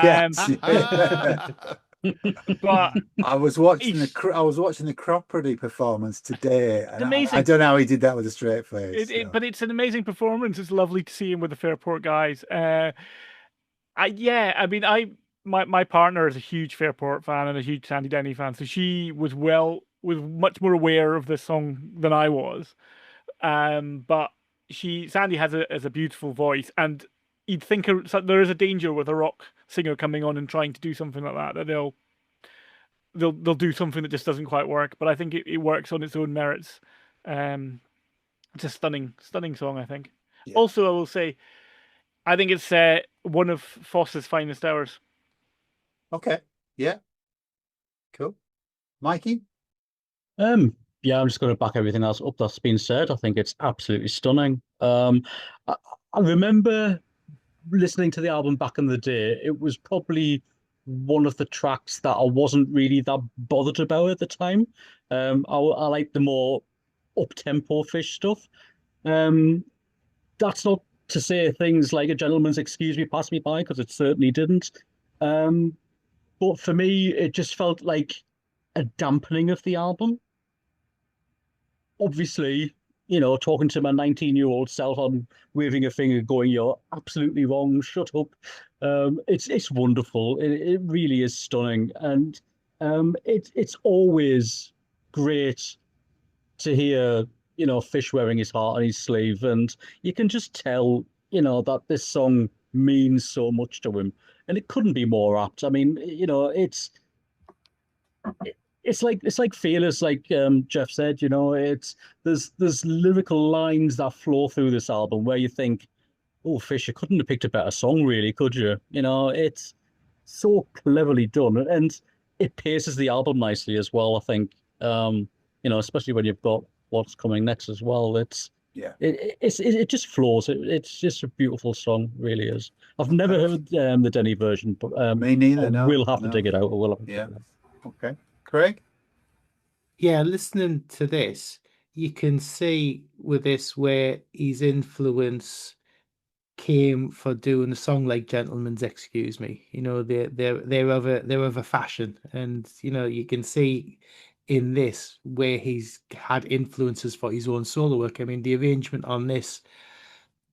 I was watching the Cropperty performance today, and amazing. I don't know how he did that with a straight face. But it's an amazing performance. It's lovely to see him with the Fairport guys. My partner is a huge Fairport fan and a huge Sandy Denny fan, so she was much more aware of this song than I was. But Sandy has a beautiful voice, and you'd think there is a danger with a rock singer coming on and trying to do something like that they'll do something that just doesn't quite work. But I think it works on its own merits. It's a stunning song, I think. Yeah. Also, I will say, I think it's one of Foss's finest hours. Okay. Yeah. Cool. Mikey? Yeah, I'm just going to back everything else up that's been said. I think it's absolutely stunning. I, I remember listening to the album back in the day. It was probably one of the tracks that I wasn't really that bothered about at the time. I like the more up-tempo Fish stuff. That's not to say things like a gentleman's excuse me passed me by, because it certainly didn't. But for me, it just felt like a dampening of the album. Obviously, talking to my 19-year-old self, I'm waving a finger going, "You're absolutely wrong, shut up." It's wonderful. It really is stunning. And it's always great to hear, Fish wearing his heart on his sleeve. And you can just tell, that this song means so much to him. And it couldn't be more apt. I mean, it's like Fearless, like Jeff said. There's lyrical lines that flow through this album where you think, "Oh, Fish, you couldn't have picked a better song, really, could you?" It's so cleverly done, and it paces the album nicely as well. I think, especially when you've got what's coming next as well. It just flows. It's just a beautiful song, really is. I've never heard the Denny version, but Me neither. I No, will have to no. dig it out. I will have to Yeah. dig it out. Okay. Craig? Yeah, listening to this, you can see with this where his influence came for doing a song like "Gentleman's Excuse Me." They're of a fashion, and you can see in this where he's had influences for his own solo work. I mean, the arrangement on this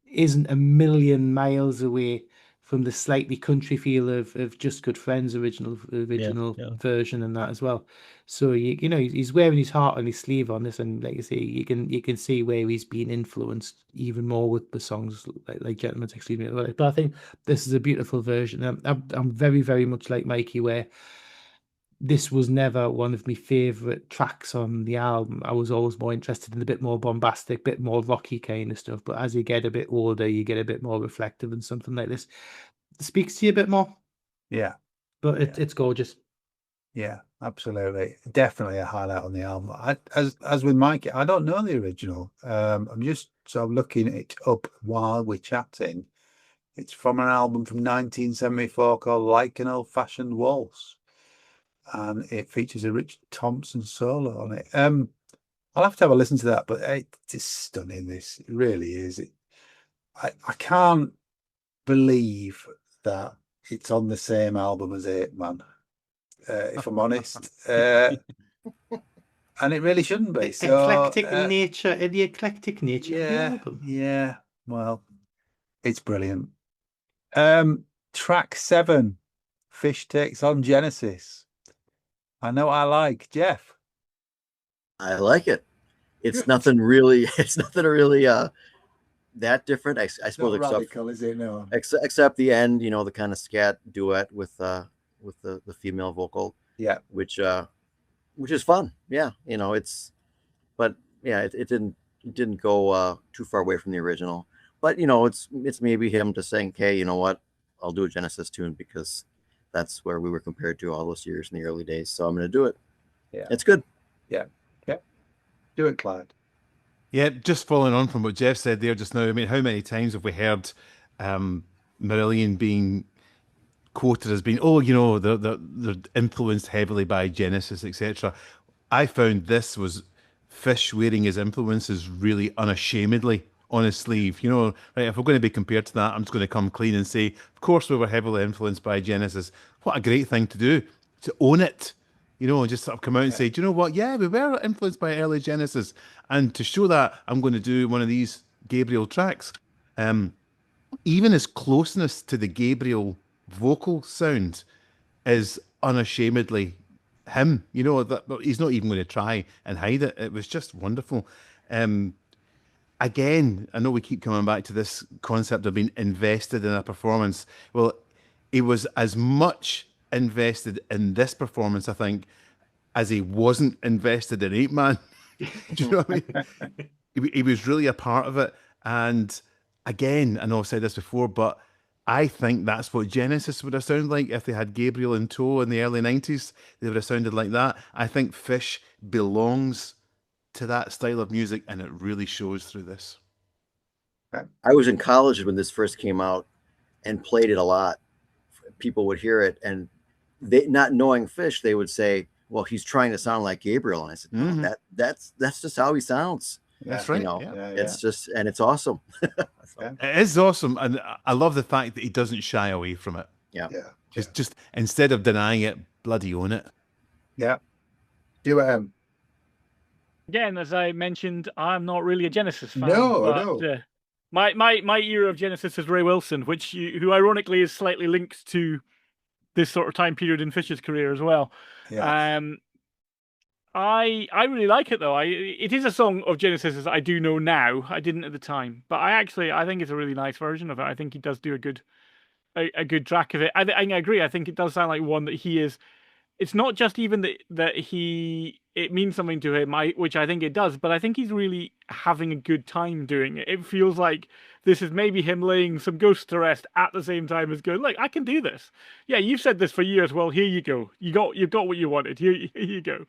isn't a million miles away from the slightly country feel of Just Good Friends original Yeah. version and that as well. So he's wearing his heart on his sleeve on this, and like you say, you can see where he's been influenced even more with the songs like Gentleman's Excuse Me. But I think this is a beautiful version. I'm very, very much like Mikey, where this was never one of my favorite tracks on the album. I was always more interested in a bit more bombastic, bit more rocky kind of stuff. But as you get a bit older, you get a bit more reflective, and something like this speaks to you a bit more. Yeah. But it's gorgeous. Yeah, absolutely. Definitely a highlight on the album. As with Mikey, I don't know the original. I'm just sort of looking it up while we're chatting. It's from an album from 1974 called Like an Old-Fashioned Waltz. And it features a Richard Thompson solo on it. I'll have to have a listen to that, but it's stunning. This it really is. I can't believe that it's on the same album as 8 Man, if I'm honest. And it really shouldn't be. So, The eclectic nature of the yeah, album. yeah. Well, it's brilliant. Track 7, Fish Takes on Genesis. I know I like. Jeff? I like it. It's nothing really. It's nothing really that different. I suppose Not radical, is it? No. Except the end. The kind of scat duet with the female vocal. Yeah. Which is fun. Yeah. But yeah, it didn't go too far away from the original. But it's maybe him just saying, "Hey, you know what? I'll do a Genesis tune because that's where we were compared to all those years in the early days. So I'm going to do it." Yeah. It's good. Yeah. Okay. Do it, Clyde. Yeah, just following on from what Jeff said there just now. I mean, how many times have we heard Marillion being quoted as being, they're influenced heavily by Genesis, etc. I found this was Fish wearing his influences really unashamedly on his sleeve. Right, if we're going to be compared to that, I'm just going to come clean and say, of course we were heavily influenced by Genesis. What a great thing to do, to own it, and just sort of come out and say, do you know what? Yeah, we were influenced by early Genesis. And to show that, I'm going to do one of these Gabriel tracks. Even his closeness to the Gabriel vocal sound is unashamedly him. That he's not even going to try and hide it. It was just wonderful. Again, I know we keep coming back to this concept of being invested in a performance. Well, he was as much invested in this performance, I think, as he wasn't invested in 8 Man. Do you know what I mean? He was really a part of it. And again, I know I've said this before, but I think that's what Genesis would have sounded like if they had Gabriel in tow in the early 90s. They would have sounded like that. I think Fish belongs to that style of music, and it really shows through this. I was in college when this first came out and played it a lot. People would hear it, and they, not knowing Fish, they would say, "Well, he's trying to sound like Gabriel." And I said, "No, that's just how he sounds." That's right. You know, Yeah, it's just, and it's awesome. It is awesome, and I love the fact that he doesn't shy away from it. Yeah. Just instead of denying it, bloody own it. Yeah. Do Again, as I mentioned, I'm not really a Genesis fan. No. My era of Genesis is Ray Wilson, who ironically is slightly linked to this sort of time period in Fish's career as well. Yeah. I really like it though. It is a song of Genesis as I do know now. I didn't at the time, but I think it's a really nice version of it. I think he does do a good track of it. I agree. I think it does sound like one that he is. It's not just even that it means something to him, which I think it does, but I think he's really having a good time doing it. It feels like this is maybe him laying some ghosts to rest at the same time as going, look, I can do this. Yeah, you've said this for years. Well, here you go. You've got what you wanted. Here you go.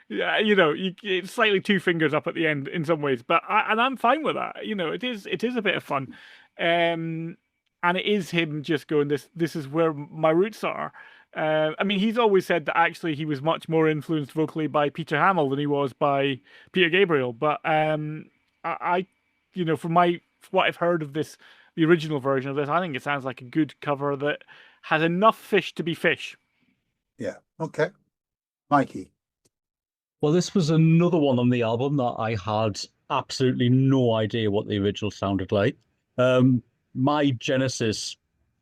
Yeah, it's slightly two fingers up at the end in some ways, but I'm fine with that. It is a bit of fun, and it is him just going, this is where my roots are. I mean, he's always said that actually he was much more influenced vocally by Peter Hamill than he was by Peter Gabriel. But from what I've heard of this, the original version of this, I think it sounds like a good cover that has enough Fish to be Fish. Yeah. Okay. Mikey. Well, this was another one on the album that I had absolutely no idea what the original sounded like. My Genesis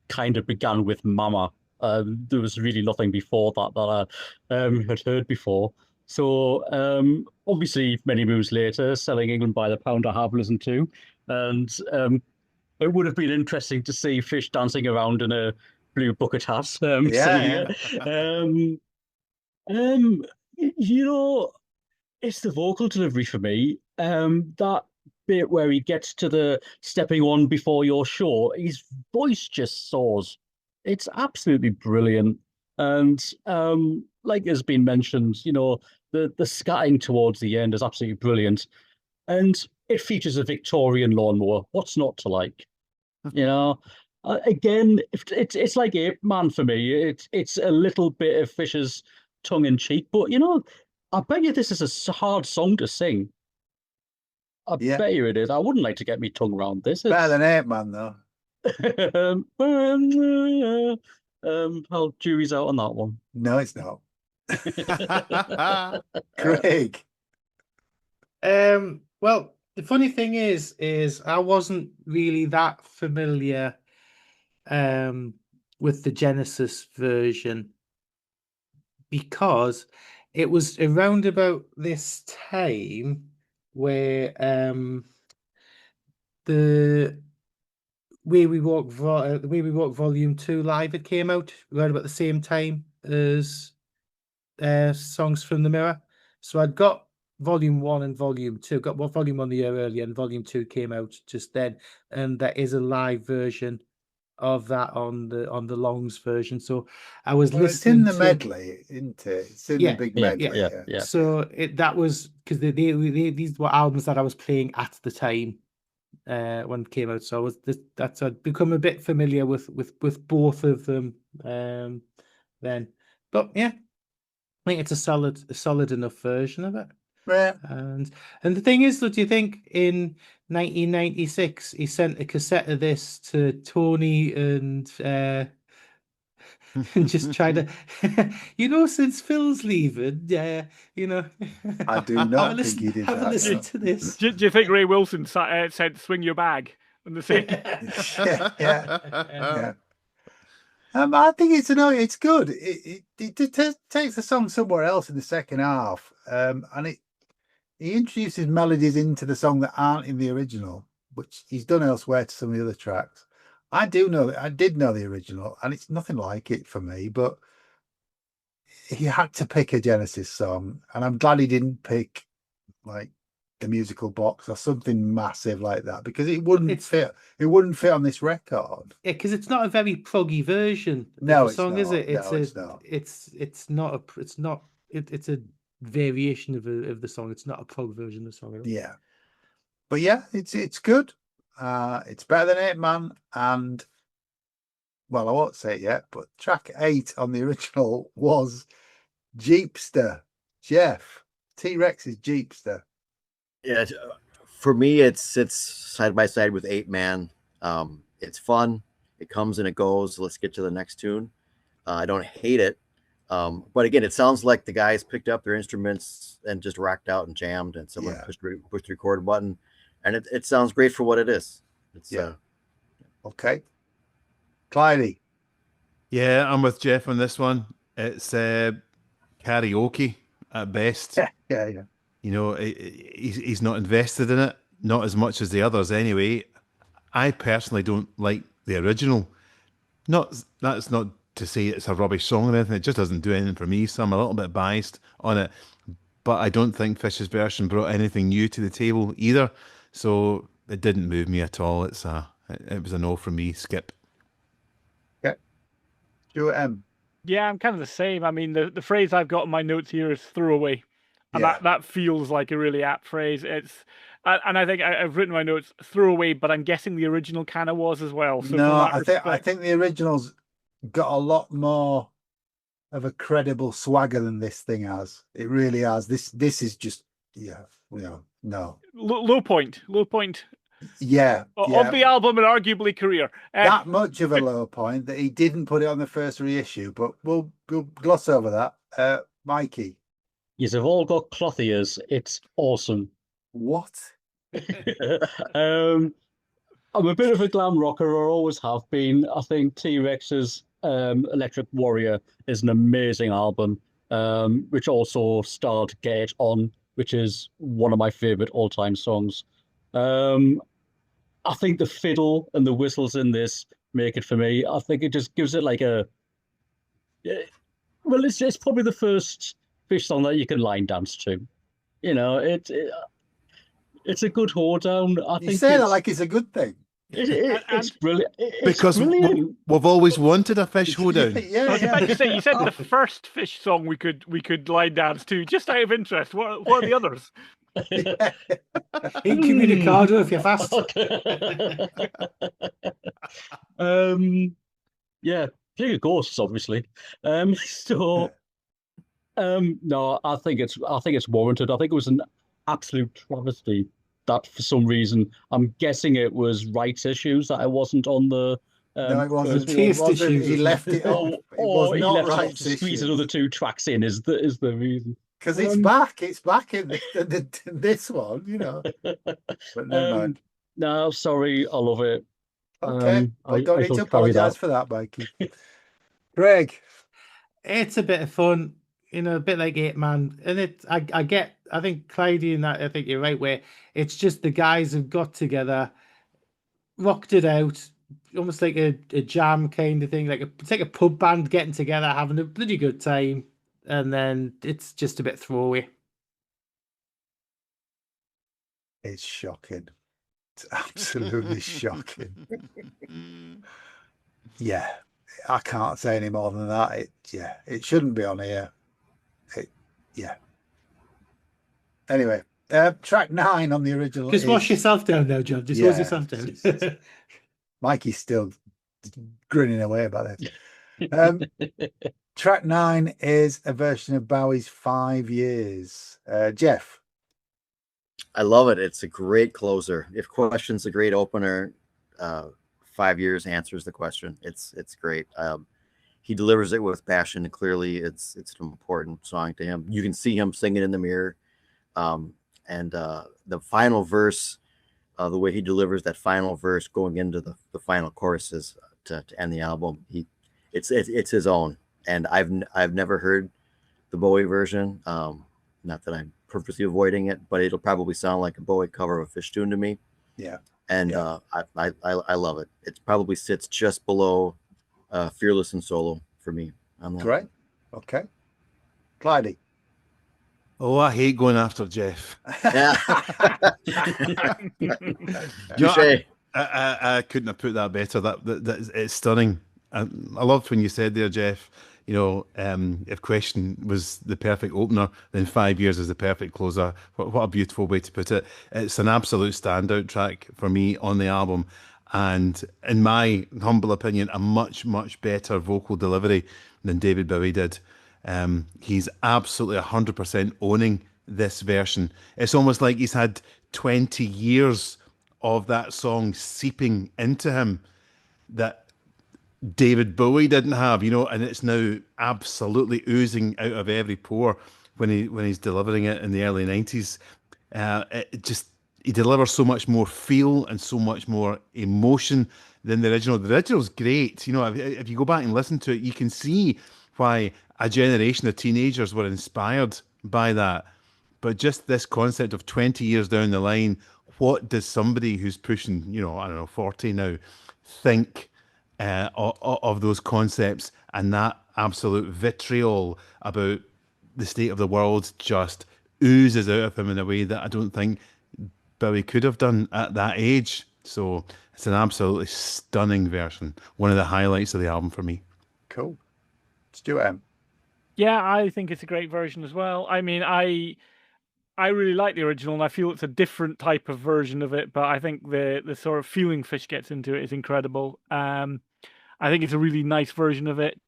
kind of began with Mama. There was really nothing before that I had heard before. So obviously, many moves later, Selling England by the Pound I have listened to. And it would have been interesting to see Fish dancing around in a blue bucket hat. It's the vocal delivery for me. That bit where he gets to the stepping on before you're sure, his voice just soars. It's absolutely brilliant. And like has been mentioned, the scatting towards the end is absolutely brilliant. And it features a Victorian lawnmower. What's not to like? Again, it's like Ape Man for me. It's a little bit of Fisher's tongue in cheek, but I bet you this is a hard song to sing. I bet you it is. I wouldn't like to get me tongue around this. Better than Ape Man, though. Jury's out on that one. No, it's not. Craig. Well, the funny thing is I wasn't really that familiar with the Genesis version because it was around about this time where the Way We Walk Volume 2 Live, it came out around about the same time as Songs from the Mirror. So I'd got Volume 1 and Volume 2. Got Volume 1 the year earlier, and Volume 2 came out just then. And there is a live version of that on the Longs version. So I was listening. It's in the medley, isn't it? It's in the big medley. Yeah. So that was because these were albums that I was playing at the time when it came out. So I'd become a bit familiar with both of them then. But yeah, I think it's a solid enough version of it. Yeah. And the thing is, do you think in 1996 he sent a cassette of this to Tony and just try to, since Phil's leaving, I do not think he did have a listen to this. Do you think Ray Wilson said "swing your bag" on the same? Yeah. I think it's good. It takes the song somewhere else in the second half, and he introduces melodies into the song that aren't in the original, which he's done elsewhere to some of the other tracks. I did know the original, and it's nothing like it for me. But he had to pick a Genesis song, and I'm glad he didn't pick like the musical box or something massive like that, because it wouldn't fit. It wouldn't fit on this record. Yeah, because it's not a very proggy version No, of the it's song, is not. it? No, it's not. It's a variation of the song. It's not a prog version of the song at all. Yeah, but yeah, it's good. It's better than 8 Man, and well, I won't say it yet, but track 8 on the original was Jeepster. Jeff, T-Rex's Jeepster. Yeah, for me, it's side by side with 8 Man. It's fun. It comes and it goes. Let's get to the next tune. I don't hate it, but again, it sounds like the guys picked up their instruments and just rocked out and jammed, and someone pushed the record button, and it sounds great for what it is. It's okay. Clyde. Yeah, I'm with Jeff on this one. It's karaoke at best. Yeah. You know, he's not invested in it, not as much as the others anyway. I personally don't like the original. That's not to say it's a rubbish song or anything. It just doesn't do anything for me, so I'm a little bit biased on it. But I don't think Fish's version brought anything new to the table either. So it didn't move me at all. It was a no from me. Skip. Okay. Stuart M. Yeah, I'm kind of the same. I mean, the phrase I've got in my notes here is throwaway. And that feels like a really apt phrase. And I think I've written my notes throwaway, but I'm guessing the original kind of was as well. So no, I think the original's got a lot more of a credible swagger than this thing has. It really has. This is just no. Low point. Yeah, of the album and arguably career. That much of a low point that he didn't put it on the first reissue, but we'll gloss over that. Mikey. Yes, they've all got cloth ears. It's awesome. What? I'm a bit of a glam rocker, or always have been. I think T-Rex's Electric Warrior is an amazing album, which also starred Get It On, which is one of my favorite all-time songs. I think the fiddle and the whistles in this make it for me. I think it just gives it like a... Well, it's probably the first Fish song that you can line dance to. You know, it's a good hoedown. You say that like it's a good thing. It's brilliant. Because brilliant. we've always wanted a Fish hoedown. I was about to say, you said the first Fish song we could line dance to. Just out of interest, what are the others? Incommunicado if you're fast. Yeah, King of Ghosts, obviously. No, I think it's warranted. I think it was an absolute travesty that for some reason, I'm guessing it was rights issues that I wasn't on the. No, it wasn't. He left it off. Or he left off to squeeze another 2 tracks in. Is the reason? Because it's back. It's back in this one, you know. But never mind. No, sorry. I love it. Okay. I don't need to apologise for that, Mikey. Greg. It's a bit of fun, you know, a bit like 8 Man. And I think Clyde and that, I think you're right, where it's just the guys have got together, rocked it out, almost like a jam kind of thing. It's like a pub band getting together, having a bloody good time. And then it's just a bit throwaway. It's shocking. It's absolutely shocking. Yeah, I can't say any more than that. It shouldn't be on here. Anyway, track 9 on the original. Just wash yourself down now, John. Just wash yourself down. Mikey's still grinning away about this. Track 9 is a version of Bowie's 5 Years. Jeff. I love it. It's a great closer. If question's a great opener, 5 Years answers the question. It's great. He delivers it with passion. Clearly, it's an important song to him. You can see him singing in the mirror. And the final verse, the way he delivers that final verse going into the final choruses to end the album, it's his own. And I've never heard the Bowie version. Not that I'm purposely avoiding it, but it'll probably sound like a Bowie cover of a Fish tune to me. Yeah. And I love it. It probably sits just below Fearless and Solo for me. Great. Okay. Clyde. Oh, I hate going after Jeff. Yeah. You know, Touche. I couldn't have put that better. It's stunning. I loved when you said there, Jeff. You know, if Question was the perfect opener, then 5 years is the perfect closer. What a beautiful way to put it. It's an absolute standout track for me on the album, and in my humble opinion, a much, much better vocal delivery than David Bowie did. He's absolutely 100% owning this version. It's almost like he's had 20 years of that song seeping into him that David Bowie didn't have, you know, and it's now absolutely oozing out of every pore when he's delivering it in the early 90s. He delivers so much more feel and so much more emotion than the original. The original's great. You know, if you go back and listen to it, you can see why a generation of teenagers were inspired by that. But just this concept of 20 years down the line, what does somebody who's pushing, you know, I don't know, 40 now, think of those concepts? And that absolute vitriol about the state of the world just oozes out of him in a way that I don't think Bowie could have done at that age. So it's an absolutely stunning version. One of the highlights of the album for me. Cool. Stuart M. Yeah, I think it's a great version as well. I mean, I really like the original, and I feel it's a different type of version of it. But I think the sort of feeling Fish gets into it is incredible. I think it's a really nice version of it.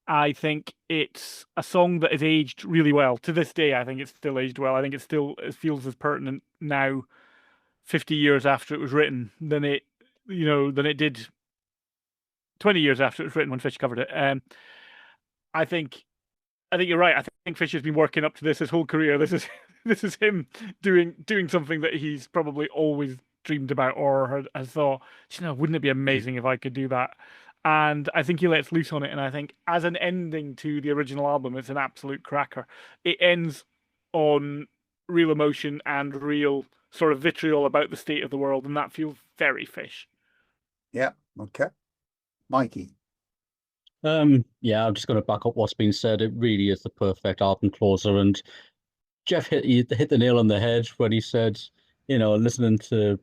I think it's a song that has aged really well. To this day, I think it's still aged well. I think it feels as pertinent now, 50 years after it was written, than it did 20 years after it was written when Fish covered it. I think you're right. I think Fish has been working up to this his whole career. This is him doing something that he's probably always dreamed about or has thought, you know, wouldn't it be amazing if I could do that? And I think he lets loose on it. And I think as an ending to the original album, it's an absolute cracker. It ends on real emotion and real sort of vitriol about the state of the world, and that feels very Fish. Yeah. Okay. Mikey. Yeah, I'm just going to back up what's been said. It really is the perfect album closer, and Jeff hit the nail on the head when he said, you know, listening to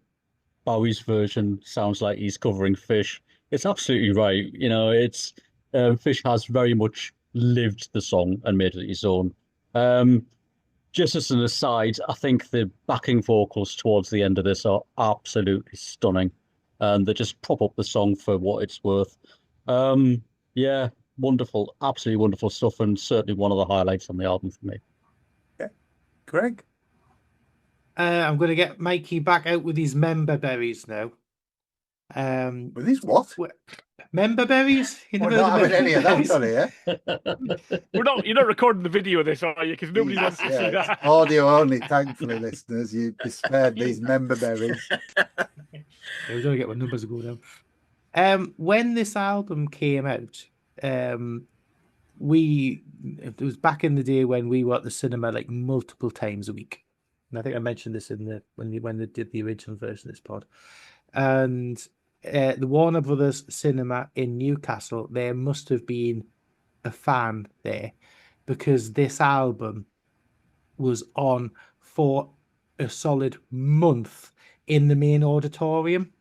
Bowie's version sounds like he's covering Fish. It's absolutely right. You know, it's Fish has very much lived the song and made it his own. Just as an aside, I think the backing vocals towards the end of this are absolutely stunning, and they just prop up the song for what it's worth. Yeah, wonderful, absolutely wonderful stuff, and certainly one of the highlights on the album for me. Yeah, Greg. I'm going to get Mikey back out with his member berries now. With these what? Member berries? You We're never not heard having any of berries? that on here. You're not recording the video of this, are you? Because nobody wants to see Yeah, that. audio only, thankfully, listeners. You spared these member berries. Yeah, we don't get what numbers go down. When this album came out, it was back in the day when we were at the cinema like multiple times a week. And I think I mentioned this when they did the original version of this pod. And the Warner Brothers Cinema in Newcastle, there must have been a fan there, because this album was on for a solid month in the main auditorium.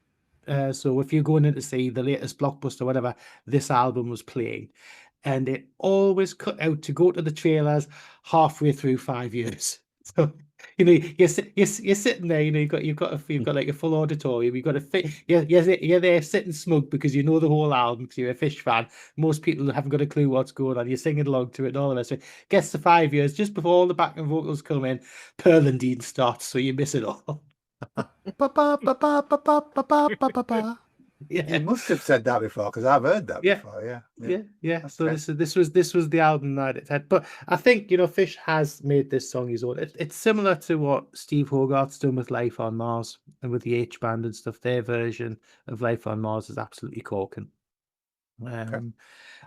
So if you're going in to see the latest blockbuster, whatever, this album was playing, and it always cut out to go to the trailers halfway through 5 years. So, you know, you're sitting there, you know, you've got like a full auditorium, you've got a fit, you're there sitting smug because you know the whole album because you're a Fish fan. Most people haven't got a clue what's going on. You're singing along to it and all the rest. So it gets to 5 years, just before all the backing vocals come in, Pearl and Dean starts, so you miss it all. You must have said that before, because I've heard that before. Yeah. So this was the album that it had. But I think, you know, Fish has made this song his own. It's similar to what Steve Hogarth's done with Life on Mars and with the H Band and stuff. Their version of Life on Mars is absolutely corking. And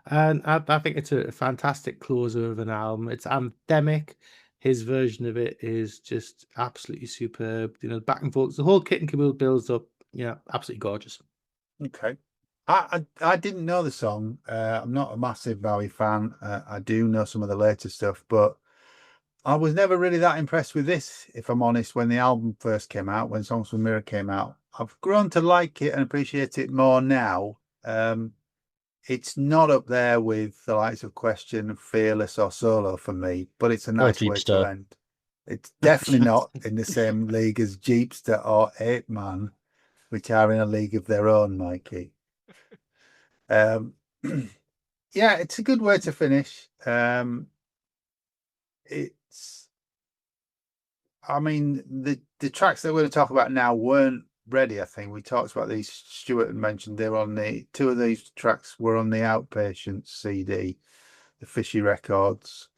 I think it's a fantastic closer of an album. It's anthemic. His version of it is just absolutely superb. You know, the back and forth, the whole kit and caboodle builds up. Yeah, absolutely gorgeous. Okay. I didn't know the song. I'm not a massive Bowie fan. I do know some of the later stuff, but I was never really that impressed with this, if I'm honest, when the album first came out, when Songs from the Mirror came out. I've grown to like it and appreciate it more now. It's not up there with the likes of Question, Fearless, or Solo for me, but it's a nice way to end. It's definitely not in the same league as Jeepster or Ape Man, which are in a league of their own, Mikey. Yeah, it's a good way to finish. I mean, the tracks that we're going to talk about now weren't ready. I think we talked about these. Stuart had mentioned they were on two of these tracks were on the Outpatient CD, the Fishy Records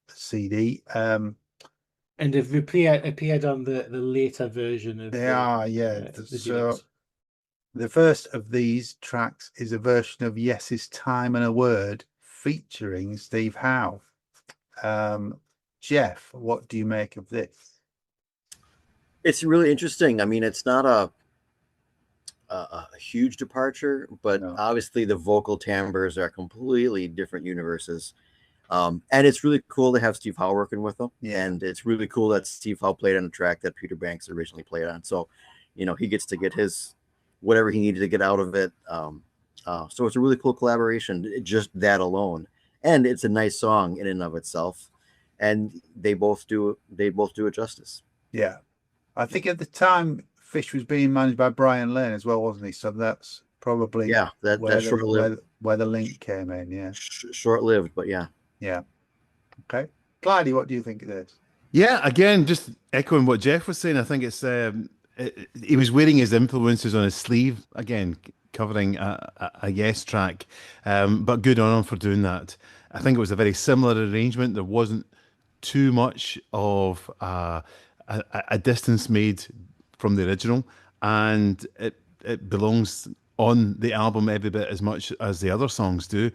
CD. And they've appeared on the later version of So the first of these tracks is a version of Yes's Time and a Word featuring Steve Howe. Jeff, what do you make of this? It's really interesting. I mean, it's not a huge departure, but obviously the vocal timbres are completely different universes. And it's really cool to have Steve Howe working with them. Yeah. And it's really cool that Steve Howe played on a track that Peter Banks originally played on. So, he gets to get his whatever he needed to get out of it. So it's a really cool collaboration, just that alone. And it's a nice song in and of itself. And they both do it justice. Yeah. I think at the time Fish was being managed by Brian Lane as well, wasn't he? So that's probably where the link came in. Yeah. Short-lived, but yeah. Yeah. Okay. Clyde, what do you think of this? Yeah, again, just echoing what Jeff was saying, I think it's he was wearing his influences on his sleeve, again, covering a Yes track, but good on him for doing that. I think it was a very similar arrangement. There wasn't too much of a distance made from the original, and it belongs on the album every bit as much as the other songs do.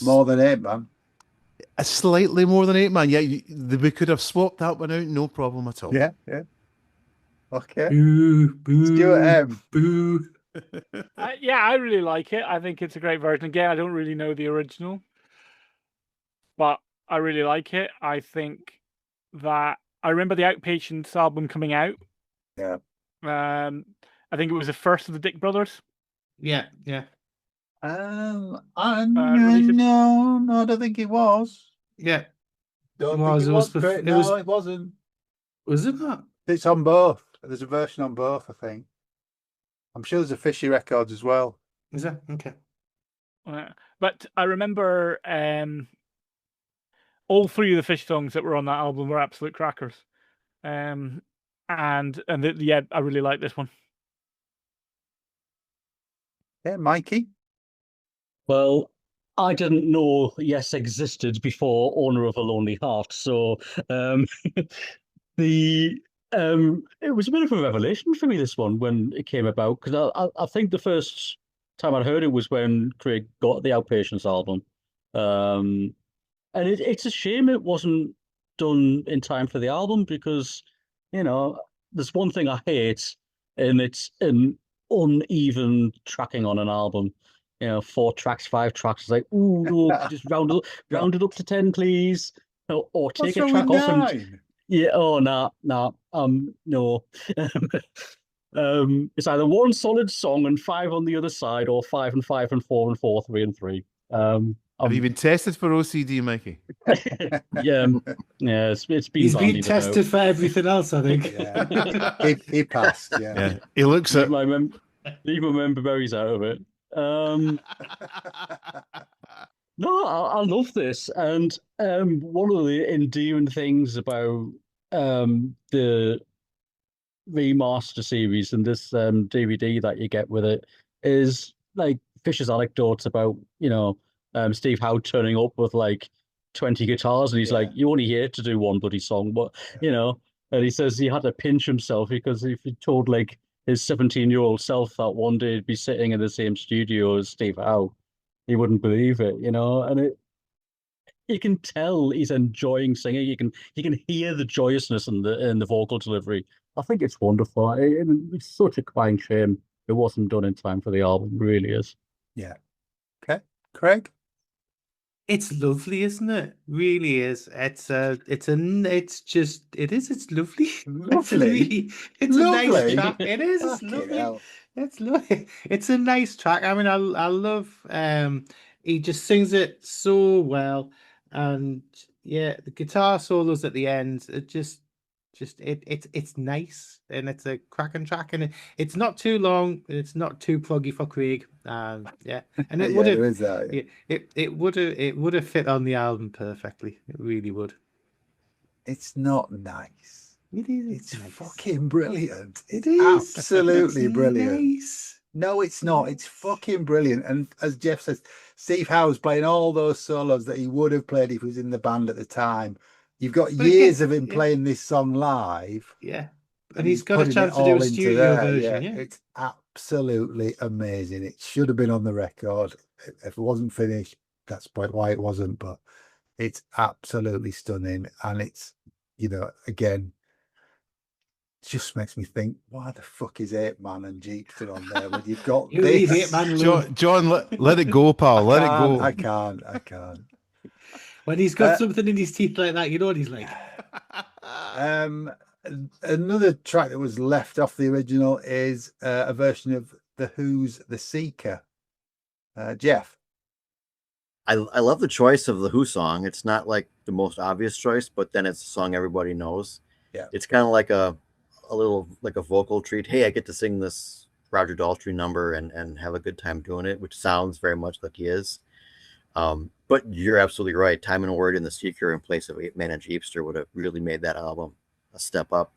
More than Ape Man. Slightly more than Ape Man. Yeah, we could have swapped that one out, no problem at all. Yeah, yeah. Okay. Boo, boo, Stuart M. Boo. Yeah, I really like it. I think it's a great version. Again, I don't really know the original, but I really like it. I think that I remember the Outpatients album coming out. Yeah. I think it was the first of the Dick Brothers. Yeah, yeah. No, I don't think it was. Yeah. It wasn't. Was it not? It's on both. There's a version on both, I think. I'm sure there's a Fishy Records as well. Is that? Okay. But I remember all three of the Fish songs that were on that album were absolute crackers. I really like this one. Yeah, Mikey? Well, I didn't know Yes existed before Owner of a Lonely Heart, so it was a bit of a revelation for me, this one, when it came about, because I think the first time I heard it was when Craig got the Outpatients album. And it's a shame it wasn't done in time for the album, because, there's one thing I hate, and it's an uneven tracking on an album. 4 tracks, 5 tracks. It's like, ooh, no, just round it up to 10, please. Or take a track off and... Yeah, oh, no. It's either one solid song and 5 on the other side, or 5 and 5 and 4 and 4, 3 and 3. Have you been tested for OCD, Mikey? Yeah, it's been. He's been tested for everything else, I think. Yeah. he passed. Yeah. He looks at. Leave my memories out of it. No, I love this, and one of the endearing things about the remaster series and this DVD that you get with it is like Fisher's anecdotes about Steve Howe turning up with like 20 guitars, and he's like, "You only here to do one bloody song," but and he says he had to pinch himself, because if he told like his 17-year-old self that one day he'd be sitting in the same studio as Steve Howe, he wouldn't believe it, and you can tell he's enjoying singing. You can hear the joyousness in the vocal delivery. I think it's wonderful. It's such a crying shame it wasn't done in time for the album. It really is. Yeah. Okay, Craig. It's lovely, isn't it? Really is. It's lovely. Lovely? It's a nice Lovely? track. It is. It's Fucking lovely. hell. It's lovely. It's a nice track. I mean, I love. He just sings it so well, and yeah, the guitar solos at the end. It's nice, and it's a cracking track, and it's not too long, and it's not too pluggy for Craig. Yeah, and it Yeah, would there have. is that. Yeah. It would have fit on the album perfectly. It really would. It's not nice. It is. It's nice. fucking brilliant. It It's is. absolutely It's brilliant. nice. No, it's not. It's fucking brilliant. And as Jeff says, Steve Howe's playing all those solos that he would have played if he was in the band at the time. You've got But years again, of him playing this song live. Yeah, and he's got a putting chance it to do all a into studio there. version. Yeah, It's absolutely amazing. It should have been on the record. If it wasn't finished, that's why it wasn't. But it's absolutely stunning. And it's, again, just makes me think, why the fuck is 8-Man and Jeepster on there when you've got You leave this? 8-Man alone. John, let it go, pal. Let it go. I can't. When he's got something in his teeth like that, you know what he's like. Another track that was left off the original is a version of The Who's The Seeker. Jeff? I love the choice of the Who song. It's not like the most obvious choice, but then it's a song everybody knows. Yeah. It's kind of like a little like a vocal treat. Hey, I get to sing this Roger Daltrey number and have a good time doing it, which sounds very much like he is. But you're absolutely right. Time and Word and The Seeker in place of 8-Man and Jeepster would have really made that album a step up.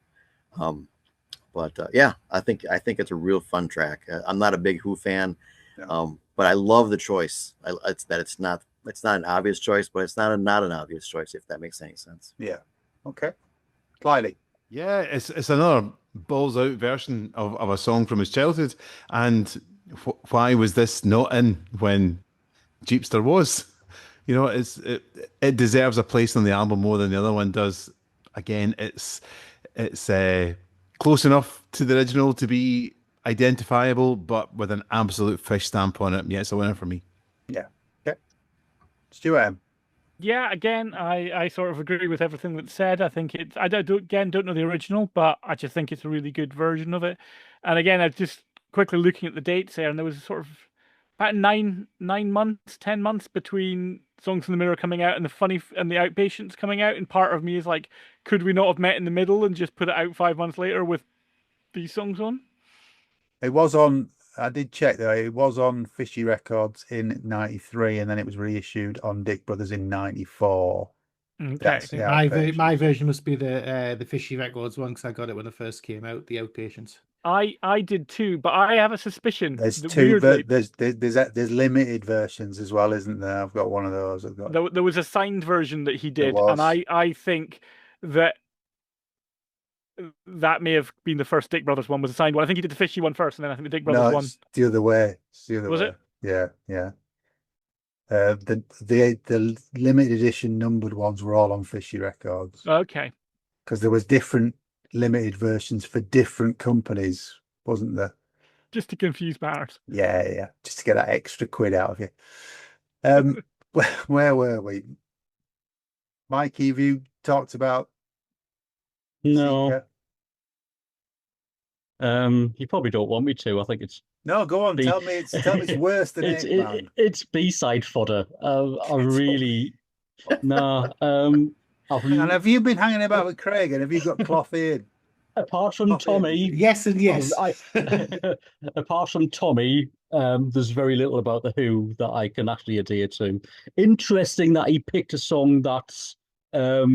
Yeah, I think it's a real fun track. I'm not a big Who fan, but I love the choice. It's not an obvious choice, but it's not an obvious choice, if that makes any sense. Yeah. Okay. Clyde? Yeah, it's another balls out version of a song from his childhood. And why was this not in when Jeepster was? It deserves a place on the album more than the other one does. Again, it's close enough to the original to be identifiable, but with an absolute fish stamp on it. Yeah, it's a winner for me. Yeah. Okay. Stuart? Yeah, again, I sort of agree with everything that's said. I think I don't know the original, but I just think it's a really good version of it. And again, I just quickly looking at the dates there, and there was sort of about 10 months between Songs in the Mirror coming out and the Outpatients coming out. And part of me is like, could we not have met in the middle and just put it out 5 months later with these songs on? It was on. I did check though. It was on Fishy Records in '93, and then it was reissued on Dick Brothers in '94. Okay. My version must be the Fishy Records one, because I got it when it first came out. The Outpatients. I did too, but I have a suspicion. There's two. There's limited versions as well, isn't there? I've got one of those. There was a signed version that he did, and I think that may have been the first Dick Brothers one was a signed one. I think he did the Fishy one first, and then I think the Dick Brothers one. It's the other way. Was it? Yeah. The limited edition numbered ones were all on Fishy Records. Okay. Because there was different limited versions for different companies, wasn't there? Just to confuse matters. Yeah. Just to get that extra quid out of you. Where were we? Mikey, have you talked about? No. Seeker? You probably don't want me to. I think it's. No, go on. Tell me it's worse than it. It's B-side fodder. I really. No. And have you been hanging about with Craig? And have you got cloth eared? Apart from Tommy, yes and yes. Apart from Tommy, there's very little about the Who that I can actually adhere to. Interesting that he picked a song that's a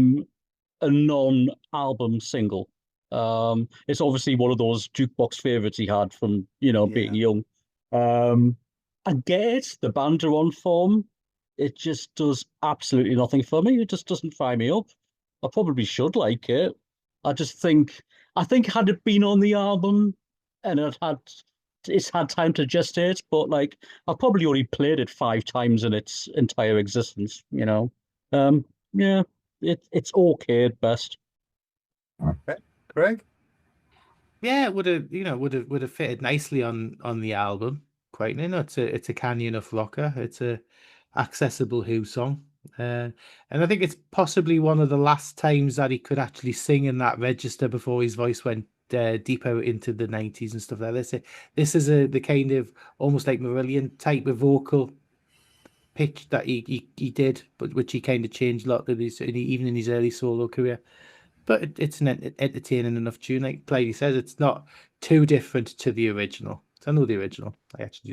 non-album single. It's obviously one of those jukebox favorites he had from being young. I get it. The band are on form. It just does absolutely nothing for me. It just doesn't fire me up. I probably should like it. I think had it been on the album and it's had time to gestate, but like I probably only played it 5 times in its entire existence. Yeah, it's okay at best. Okay. Craig? Yeah, it would have fitted nicely on the album. Quite, it's a canny enough rocker. It's a accessible Who song. And I think it's possibly one of the last times that he could actually sing in that register before his voice went deeper into the 90s and stuff like this. This is the kind of almost like Marillion type of vocal pitch that he did, but which he kind of changed a lot even in his early solo career. But it's an entertaining enough tune. Like Clyde says, it's not too different to the original. I know the original, I actually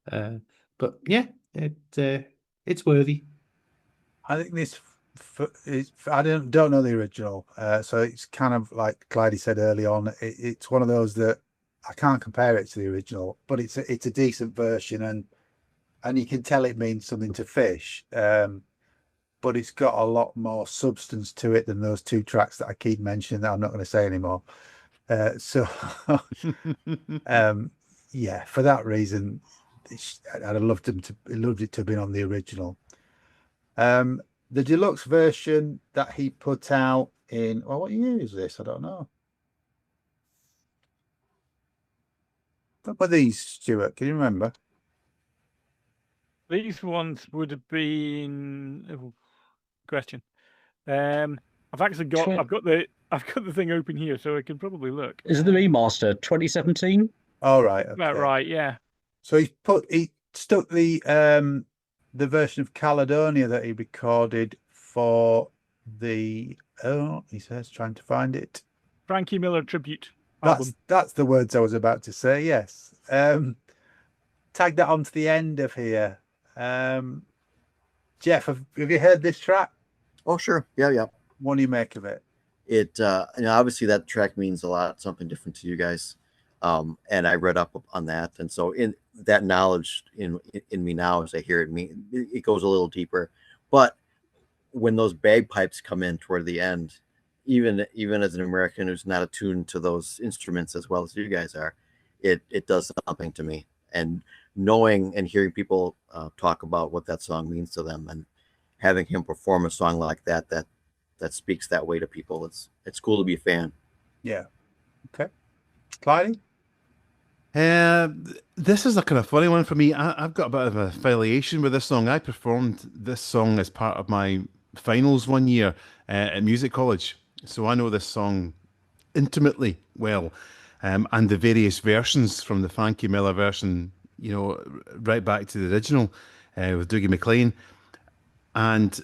do. But yeah, it's worthy. I think this I don't know the original, so it's kind of like Clyde said early on. It's one of those that I can't compare it to the original, but it's a decent version, and you can tell it means something to Fish. But it's got a lot more substance to it than those two tracks that I keep mentioning that I'm not going to say anymore. So yeah, for that reason, I'd have loved it to have been on the original. The deluxe version that he put out in, well, what year is this? I don't know. What were these, Stuart? Can you remember? These ones would have been question. I've actually got I've got the thing open here, so I can probably look. Is it the remaster 2017? All right, okay. About right, yeah. So he stuck the version of Caledonia that he recorded for the he says, trying to find it. Frankie Miller tribute album. That's the words I was about to say. Yes. Tag that onto the end of here. Jeff, have you heard this track? Oh, sure. Yeah. What do you make of it? It obviously that track means a lot, something different to you guys. And I read up on that, and so in that knowledge in me now, as I hear it, it goes a little deeper. But when those bagpipes come in toward the end, even as an American who's not attuned to those instruments as well as you guys are, it does something to me. And knowing and hearing people talk about what that song means to them, and having him perform a song like that speaks that way to people, it's cool to be a fan. Yeah. Okay. Clyde? This is a kind of funny one for me. I've got a bit of an affiliation with this song. I performed this song as part of my finals one year at music college, so I know this song intimately well, and the various versions from the Frankie Miller version, right back to the original with Dougie MacLean, and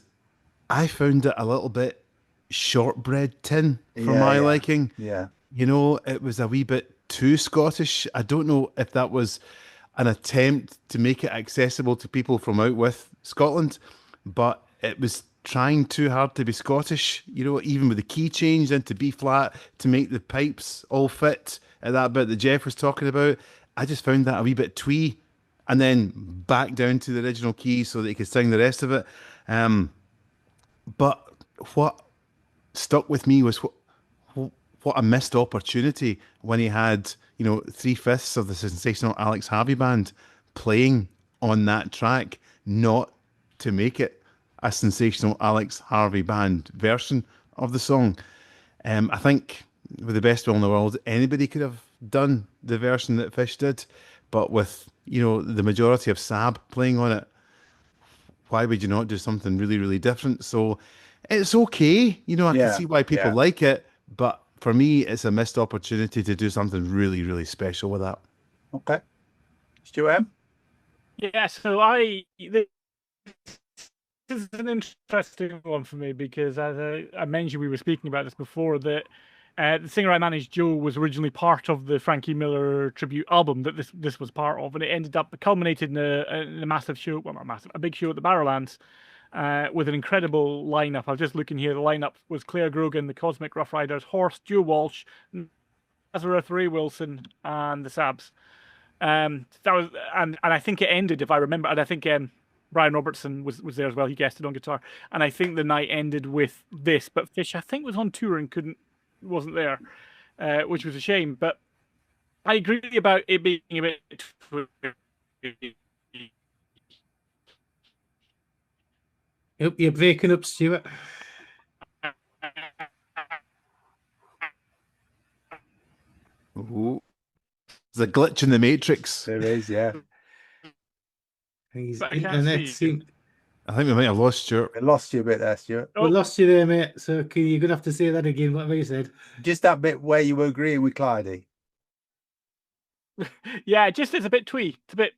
I found it a little bit shortbread tin for my liking. Yeah, it was a wee bit too Scottish. I don't know if that was an attempt to make it accessible to people from out with Scotland, but it was trying too hard to be Scottish, even with the key change into B flat to make the pipes all fit at that bit that Jeff was talking about. I just found that a wee bit twee, and then back down to the original key so that he could sing the rest of it. But what stuck with me was what a missed opportunity when he had, 3/5 of the sensational Alex Harvey band playing on that track, not to make it a sensational Alex Harvey band version of the song. I think with the best will in the world, anybody could have done the version that Fish did, but with, the majority of Sab playing on it, why would you not do something really, really different? So it's okay. I can see why people like it, but for me, it's a missed opportunity to do something really, really special with that. Okay. Stuart? Yeah, so this is an interesting one for me because, as I mentioned, we were speaking about this before, that the singer I managed, Joe, was originally part of the Frankie Miller tribute album that this was part of, and it ended up culminated in a massive show, well, not massive, a big show at the Barrowlands, with an incredible lineup. I was just looking here. The lineup was Claire Grogan, the Cosmic Rough Riders, Horst, Joe Walsh, Nazareth, Ray Wilson, and the Sabs. That was, and I think it ended, if I remember, and I think Brian Robertson was there as well. He guested on guitar, and I think the night ended with this. But Fish, I think, was on tour and wasn't there, which was a shame. But I agree about it being a bit. You're breaking up, Stuart. Ooh. There's a glitch in the matrix. There is, yeah. His But I can't internet see. I think we might have lost Stuart. I lost you a bit there, Stuart. We lost you there, mate. So you're gonna have to say that again. Whatever you said. Just that bit where you were agreeing with Clydie. Yeah, it just is a bit twee. It's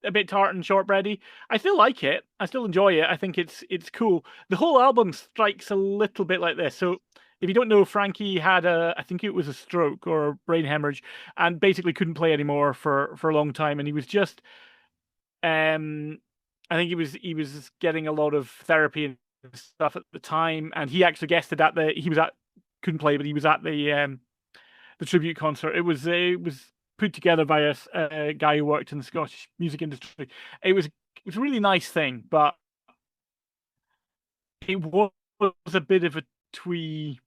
a bit tart and shortbready. I still like it. I still enjoy it. I think it's cool. The whole album strikes a little bit like this. So if you don't know, Frankie had I think it was a stroke or a brain hemorrhage, and basically couldn't play anymore for a long time. And he was just, I think he was getting a lot of therapy and stuff at the time. And he actually guested at couldn't play, but he was at the tribute concert. It was put together by a guy who worked in the Scottish music industry. It was a really nice thing, but it was a bit of a twee.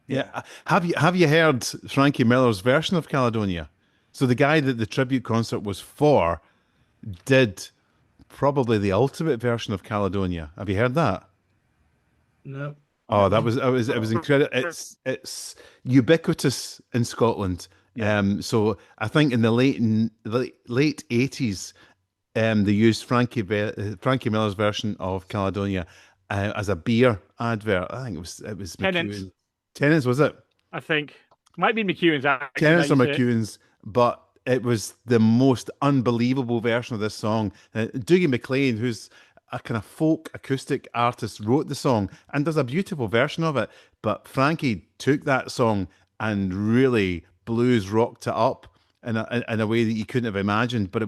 Yeah. Have you heard Frankie Miller's version of Caledonia? So the guy that the tribute concert was for did probably the ultimate version of Caledonia. Have you heard that? No. Oh, it was incredible. It's ubiquitous in Scotland. Yeah. So I think in the late 80s, they used Frankie Miller's version of Caledonia as a beer advert. I think it was Tennent's. Tennent's, was it? I think might be McEwen's. Tennent's or McEwen's, but it was the most unbelievable version of this song. Dougie MacLean, who's a kind of folk acoustic artist, wrote the song and does a beautiful version of it. But Frankie took that song and really blues rocked it up in a way that you couldn't have imagined. But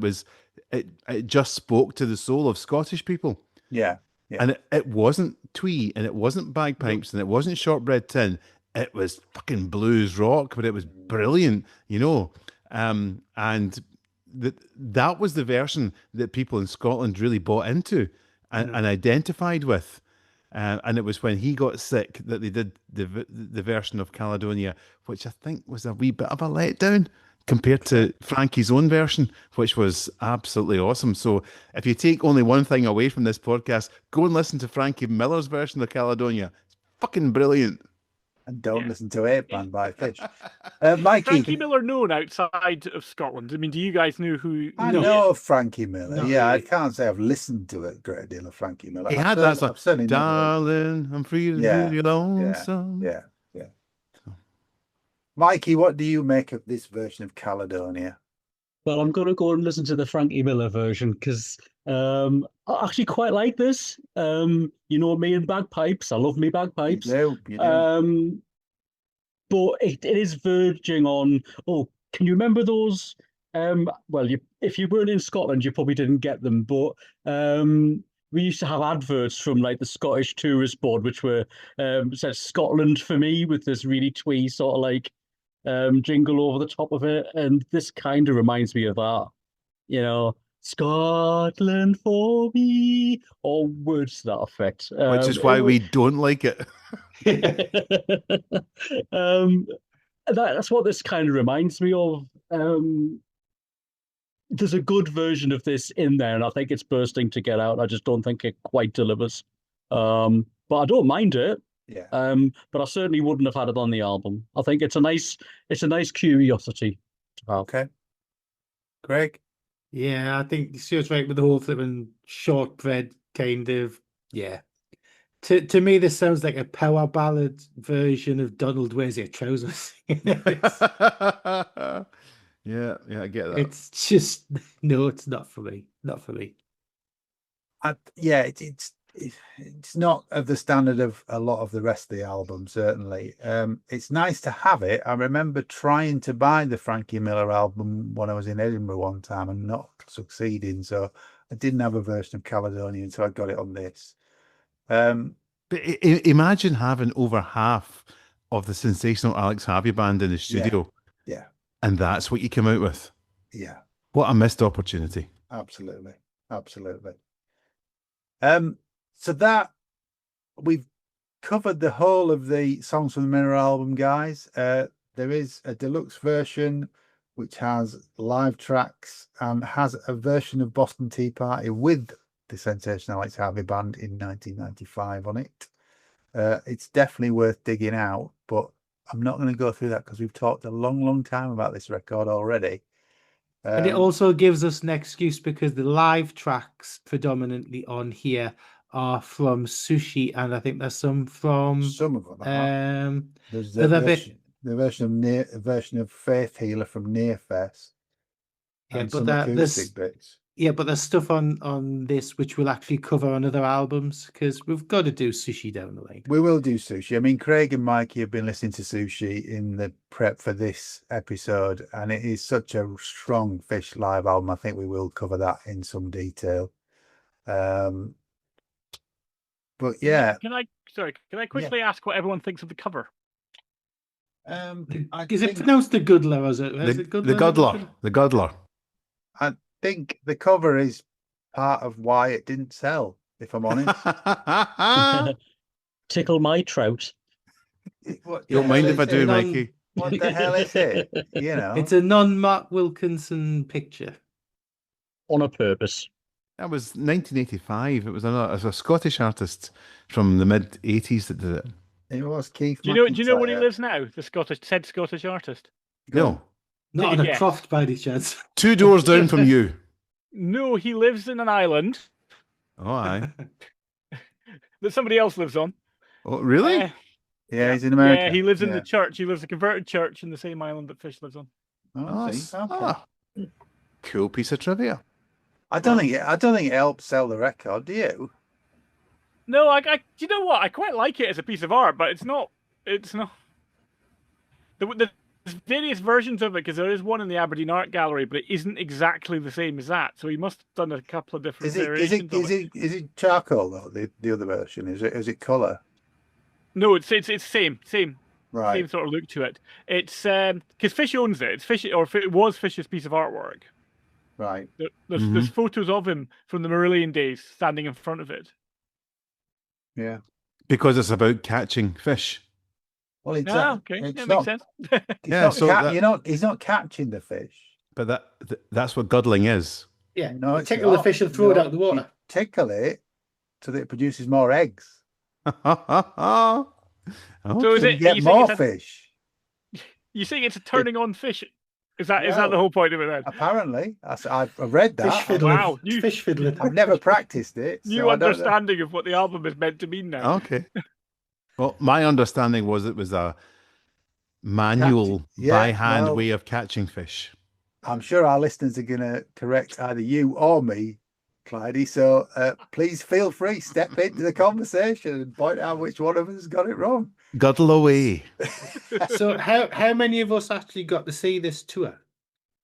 it just spoke to the soul of Scottish people. Yeah. Yeah. And it wasn't twee, and it wasn't bagpipes, and it wasn't shortbread tin. It was fucking blues rock, but it was brilliant, you know. And that was the version that people in Scotland really bought into and identified with. And it was when he got sick that they did the version of Caledonia, which I think was a wee bit of a letdown compared to Frankie's own version, which was absolutely awesome. So if you take only one thing away from this podcast, go and listen to Frankie Miller's version of Caledonia. It's fucking brilliant. And don't listen to Ape Man by Fish. Mikey. Frankie Miller known outside of Scotland? I mean, do you guys know who? I know of Frankie Miller. No. Yeah, I can't say I've listened to a great deal of Frankie Miller. He I've had that song, certainly never- Darling, I'm free to Yeah, be lonesome. Yeah. Mikey, what do you make of this version of Caledonia? Well, I'm going to go and listen to the Frankie Miller version because I actually quite like this. You know me and bagpipes. I love me bagpipes. You do. But it is verging on, can you remember those? Well, if you weren't in Scotland, you probably didn't get them, but we used to have adverts from like the Scottish Tourist Board, which were said Scotland for me with this really twee sort of like jingle over the top of it. And this kind of reminds me of that, you know, Scotland for me, or words to that effect. Which is why we don't like it. That's what this kind of reminds me of. There's a good version of this in there, and I think it's bursting to get out. I just don't think it quite delivers. But I don't mind it. Yeah. But I certainly wouldn't have had it on the album. I think it's a nice curiosity to have. Okay. Greg? Yeah, I think Stuart's right with the whole flipping shortbread kind of. Yeah. To me, this sounds like a power ballad version of Donald Wears Your Trousers. Yeah, I get that. It's just no, it's not for me. Not for me. It's not of the standard of a lot of the rest of the album, certainly. It's nice to have it. I remember trying to buy the Frankie Miller album when I was in Edinburgh one time and not succeeding, so I didn't have a version of Caledonia until I got it on this. But imagine having over half of the sensational Alex Harvey band in the studio. Yeah. And that's what you come out with. Yeah. What a missed opportunity. Absolutely. So that we've covered the whole of the Songs from the Mirror album, guys. There is a deluxe version which has live tracks and has a version of Boston Tea Party with the sensational Alex Harvey band in 1995 on it. It's definitely worth digging out, but I'm not going to go through that because we've talked a long time about this record already. And it also gives us an excuse because the live tracks predominantly on here are from Sushi, and I think there's some from some of them are. There's the other bit. version of Faith Healer from Nearfest. Yeah, And but some there's acoustic bits. yeah, but there's stuff on this which we'll actually cover on other albums because we've got to do Sushi down the line. We will do Sushi. I mean, Craig and Mikey have been listening to Sushi in the prep for this episode, and it is such a strong Fish live album. I think we will cover that in some detail. But yeah, Can I quickly ask what everyone thinks of the cover? Is it pronounced the Goodler? Or is it The Guddler. The Guddler. I think the cover is part of why it didn't sell, if I'm honest. Tickle my trout. What Don't the mind hell if I is do, it? Mikey. What the hell is it? You know, It's a non-Mark Wilkinson picture. On a purpose. That was 1985. It was a Scottish artist from the mid 80s that did it. it was Keith. Do you know where he McIntyre. lives now? The Scottish artist. No, Not Take on a a guess. croft by any chance. 2 doors down from you. No, he lives in an island Oh, aye. that somebody else lives on. Oh, really? Yeah, he's in America. Yeah, he lives in Yeah. the church. He lives in a converted church in the same island that Fish lives on. Oh, Oh, I see. Okay. cool piece of trivia. I don't think it helped sell the record. Do you? No, do you know what? I quite like it as a piece of art, but it's not. There's various versions of it because there is one in the Aberdeen Art Gallery, but it isn't exactly the same as that. So he must have done a couple of different variations. Is it charcoal though? The other version is it color? No, it's same Right. sort of look to it. It's because Fish owns it. It's Fish, or it was Fish's piece of artwork. Right. There's photos of him from the Marillion days standing in front of it. Yeah. Because it's about catching fish. Well, it's Okay, it's that not, makes sense. Yeah, so that- he's not catching the fish. But that's what guddling is. Yeah, No, it's tickle the not. fish and throw it No, out the water. you tickle it so that it produces more eggs. So is So it? you get you saying more it's fish. you saying it's a turning on fish? Is that the whole point of it then? Apparently, I've read Fish that. fiddling. Wow, you- Fish fiddling. I've never practiced it. so New I don't know. understanding of what the album is meant to mean now. Okay. Well, my understanding was it was a manual Yeah, by hand well- way of catching fish. I'm sure our listeners are going to correct either you or me, Clydie. So please feel free, step into the conversation and point out which one of us has got it wrong. Guddle away. So how many of us actually got to see this tour?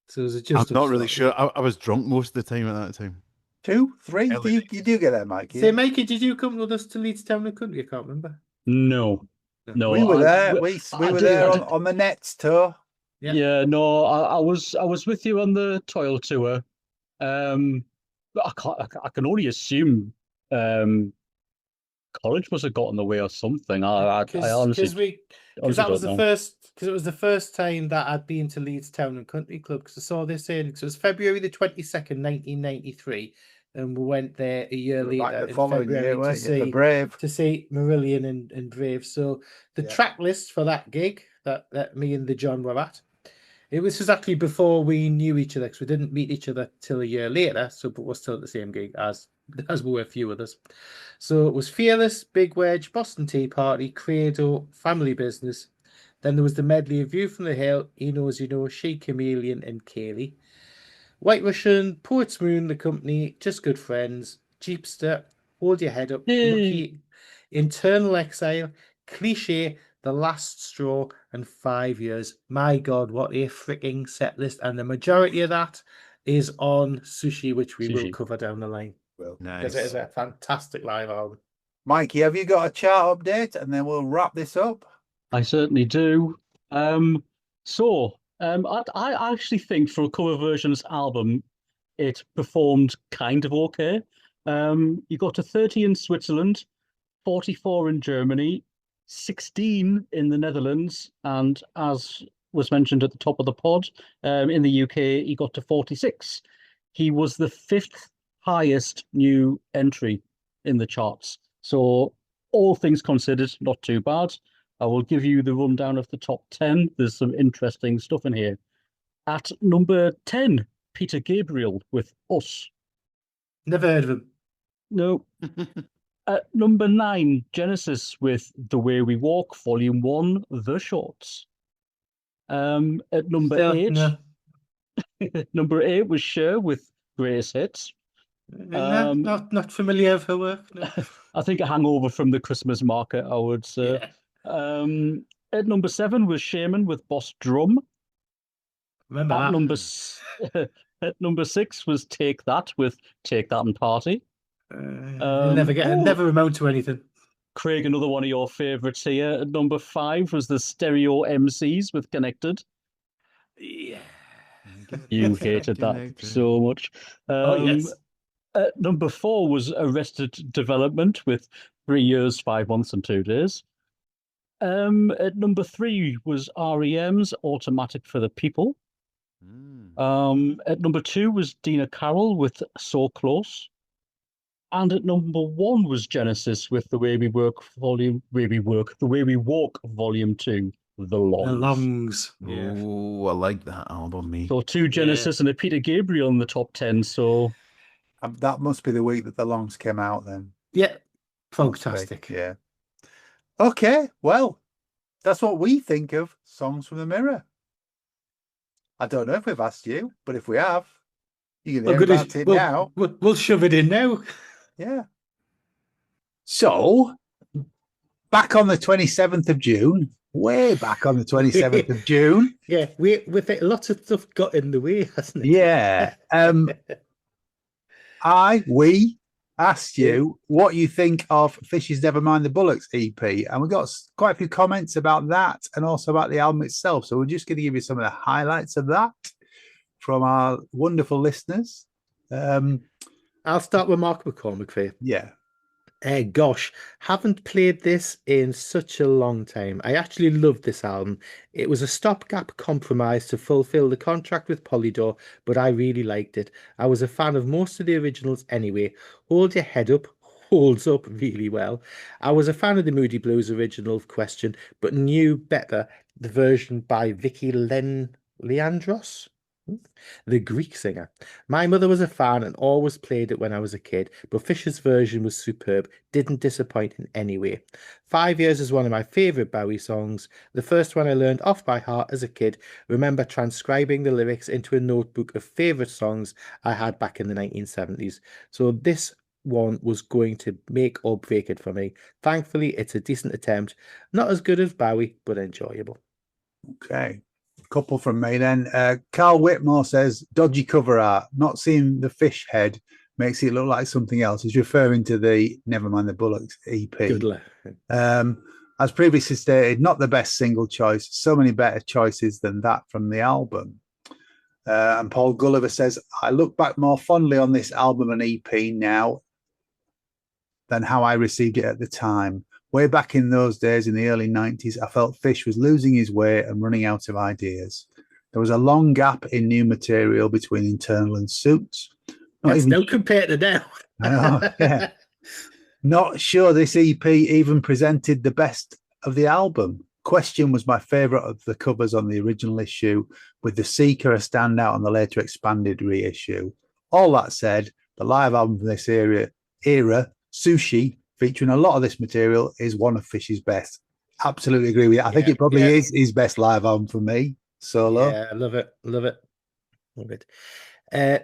So is it I'm just not really sure. I was drunk most of the time at that time. 2, 3? Early You do get that, Mikey. Say, Mikey, did you come with us to Leeds Town and Country? I can't remember. No. we were there. We I were did- there I did- on the Nets tour. Yeah. Yeah, no, I was with you on the Toil tour. But I can only assume college must have got in the way or something. I honestly Because that was don't the know. first. Because it was the first time that I'd been to Leeds Town and Country Club. Because I saw this in. Because it was February the 22nd, 1993, and we went there a year Back later the in following February year, to weren't you? For see Brave. Marillion and Brave. So the Yeah. track list for that gig that me and the John were at, it was actually before we knew each other because we didn't meet each other till a year later. So, but we're still at the same gig as we were a few others. So it was Fearless, Big Wedge, Boston Tea Party, Credo, Family Business. Then there was the medley of View from the Hill, He Knows You Know, She Chameleon, and Kaylee. White Russian, Poets Moon, The Company, Just Good Friends, Jeepster, Hold Your Head Up, Yay. Lucky, Internal Exile, Cliche, The Last Straw, and 5 Years. My God, what a freaking set list. And the majority of that is on Sushi, which we will Sushi. cover down the line. Well, Because it is Nice. a fantastic live album. Mikey, have you got a chart update? And then we'll wrap this up. I certainly do. I actually think for a cover versions album, it performed kind of okay. You got to 30 in Switzerland, 44 in Germany, 16 in the Netherlands, and as was mentioned at the top of the pod, in the UK, he got to 46. He was the 5th highest new entry in the charts. So all things considered, not too bad. I will give you the rundown of the top 10. There's some interesting stuff in here. At number 10, Peter Gabriel with Us. Never heard of him. No. At number 9, Genesis with The Way We Walk, Volume 1, The Shorts. At number Still, 8, no. number 8 was Cher with Greatest Hits. No, not familiar with her work. No. I think a hangover from the Christmas market, I would say. Yeah. At number 7 was Shaman with Boss Drum. Remember At that. at number 6 was Take That with Take That and Party. Never amount to anything. Craig, another one of your favourites here. At number 5 was the Stereo MCs with Connected. Yeah. You hated that so much. Oh, yes. At number 4 was Arrested Development with 3 years, 5 months and 2 days. At number 3 was REM's Automatic for the People. At number 2 was Dina Carroll with So Close. And at number 1 was Genesis with The Way We Walk, Volume 2, The Longs. The Longs. Yeah. Oh, I like that album, me. So 2 Genesis and a Peter Gabriel in the top 10. So that must be the week that The Longs came out then. Yeah. Fantastic. Yeah. Okay, well, that's what we think of Songs from the Mirror. I don't know if we've asked you, but if we have, you can hear about it now. We'll shove it in now. Yeah. So, back on the 27th of June, way back on the 27th of June. Yeah, with it, lots of stuff got in the way, hasn't it? Yeah. We asked you what you think of Fish's Never Mind the Bullocks EP, and we got quite a few comments about that and also about the album itself. So we're just going to give you some of the highlights of that from our wonderful listeners. I'll start with Mark McCormick for you. Yeah. Gosh, haven't played this in such a long time. I actually loved this album. It was a stopgap compromise to fulfill the contract with Polydor, but I really liked it. I was a fan of most of the originals anyway. Hold Your Head Up holds up really well. I was a fan of the Moody Blues original Question, but knew better the version by Vicky Leandros, the Greek singer. My mother was a fan and always played it when I was a kid, but Fisher's version was superb, didn't disappoint in any way. 5 Years is one of my favourite Bowie songs, the first one I learned off by heart as a kid. Remember transcribing the lyrics into a notebook of favourite songs I had back in the 1970s. So this one was going to make or break it for me. Thankfully, it's a decent attempt. Not as good as Bowie, but enjoyable. Okay. Couple from me then. Carl Whitmore says, dodgy cover art. Not seeing the fish head makes it look like something else. He's referring to the Nevermind the Bullocks EP. Good luck. As previously stated, not the best single choice. So many better choices than that from the album. And Paul Gulliver says, I look back more fondly on this album and EP now than how I received it at the time. Way back in those days, in the early 90s, I felt Fish was losing his way and running out of ideas. There was a long gap in new material between Internal and Suits. That's no compared to now. I know, yeah. Not sure this EP even presented the best of the album. Question was my favourite of the covers on the original issue, with The Seeker a standout on the later expanded reissue. All that said, the live album from this era, Sushi, featuring a lot of this material, is one of Fish's best. Absolutely agree with you. I think it probably is his best live album for me, solo. Yeah, I love it. Love it.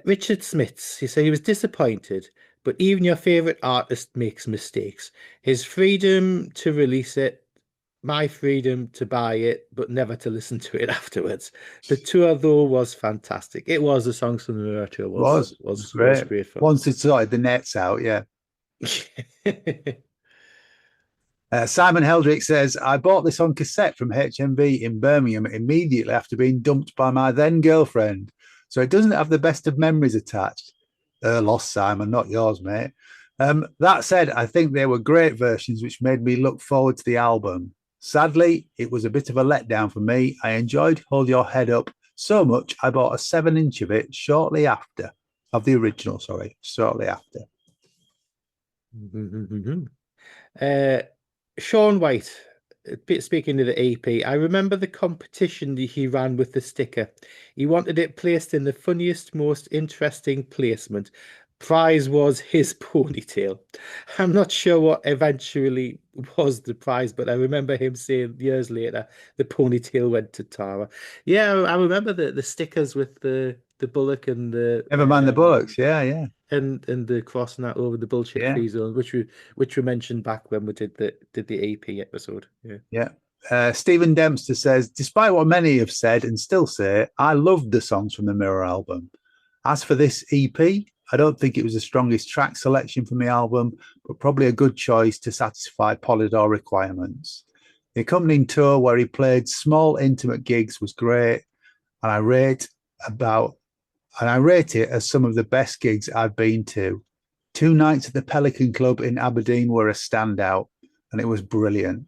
Richard Smits, he said he was disappointed, but even your favourite artist makes mistakes. His freedom to release it, my freedom to buy it, but never to listen to it afterwards. The tour, though, was fantastic. It was. The Songs from the Mirror tour was great fun. Once it sorted the nets out, yeah. Simon Heldrick says, I bought this on cassette from HMV in Birmingham immediately after being dumped by my then girlfriend, so it doesn't have the best of memories attached. Lost, Simon, not yours, mate. That said, I think they were great versions which made me look forward to the album. Sadly, it was a bit of a letdown for me. I enjoyed Hold Your Head Up so much I bought a 7-inch of it shortly after. Sean White, speaking of the EP, I remember the competition that he ran with the sticker. He wanted it placed in the funniest, most interesting placement. Prize was his ponytail. I'm not sure what eventually was the prize, but I remember him saying years later the ponytail went to Tara. Yeah, I remember the stickers with the bullock and the Never mind the Bullocks. Yeah. and the crossing that over the bullshit Yeah. free zone, which we mentioned back when we did the AP episode. Yeah. Stephen Dempster says, despite what many have said and still say, I loved the songs from the Mirror album. As for this EP, I don't think it was the strongest track selection from the album, but probably a good choice to satisfy Polydor requirements. The accompanying tour where he played small intimate gigs was great, and I rate it as some of the best gigs I've been to. 2 nights at the Pelican Club in Aberdeen were a standout, and it was brilliant.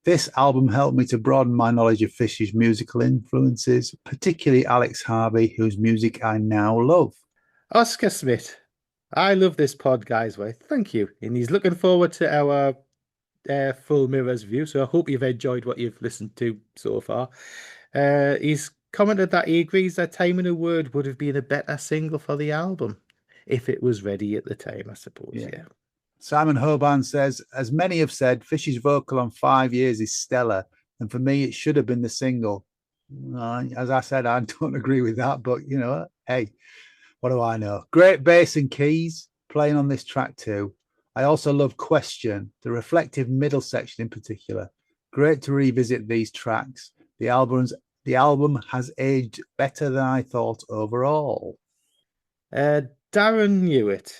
This album helped me to broaden my knowledge of Fish's musical influences, particularly Alex Harvey, whose music I now love. Oscar Smith, I love this pod, guys. Well, thank you. And he's looking forward to our full Mirrors view, so I hope you've enjoyed what you've listened to so far. He's commented that he agrees that Time in a Word would have been a better single for the album if it was ready at the time, I suppose. Yeah. Simon Hoban says, as many have said, Fish's vocal on 5 Years is stellar, and for me, it should have been the single. As I said, I don't agree with that, but you know, hey, what do I know? Great bass and keys playing on this track too. I also love Question, the reflective middle section in particular. Great to revisit these tracks. The album has aged better than I thought overall. Darren Hewitt,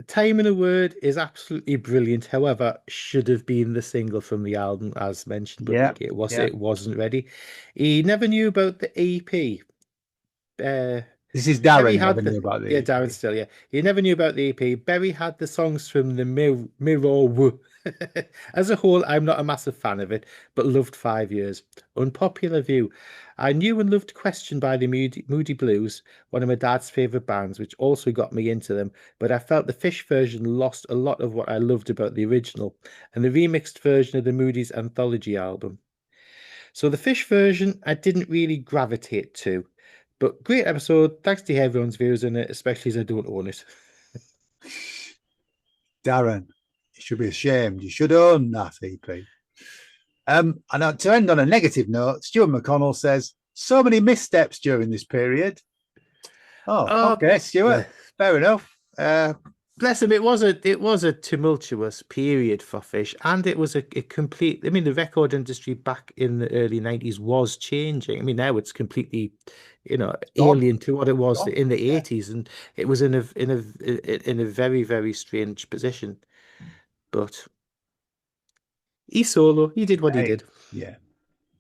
Time in a Word is absolutely brilliant. However, should have been the single from the album, as mentioned, but it wasn't ready. He never knew about the EP. This is Darren. Never knew about the EP. Darren still. Yeah, he never knew about the EP. Berry had the songs from the Mirror. As a whole, I'm not a massive fan of it, but loved 5 Years. Unpopular view. I knew and loved Question by the Moody Blues, one of my dad's favourite bands, which also got me into them, but I felt the Fish version lost a lot of what I loved about the original and the remixed version of the Moody's anthology album. So the Fish version I didn't really gravitate to, but great episode. Thanks to everyone's views on it, especially as I don't own it. Darren, you should be ashamed. You should own that EP. And to end on a negative note, Stuart McConnell says, so many missteps during this period. Oh, okay, Stuart. Fair enough. Bless him. It was a tumultuous period for Fish, and it was a complete. I mean, the record industry back in the early 90s was changing. I mean, now it's completely, alien to what it was in the 80s, and it was in a very, very strange position. But he solo. He did what he did. Yeah.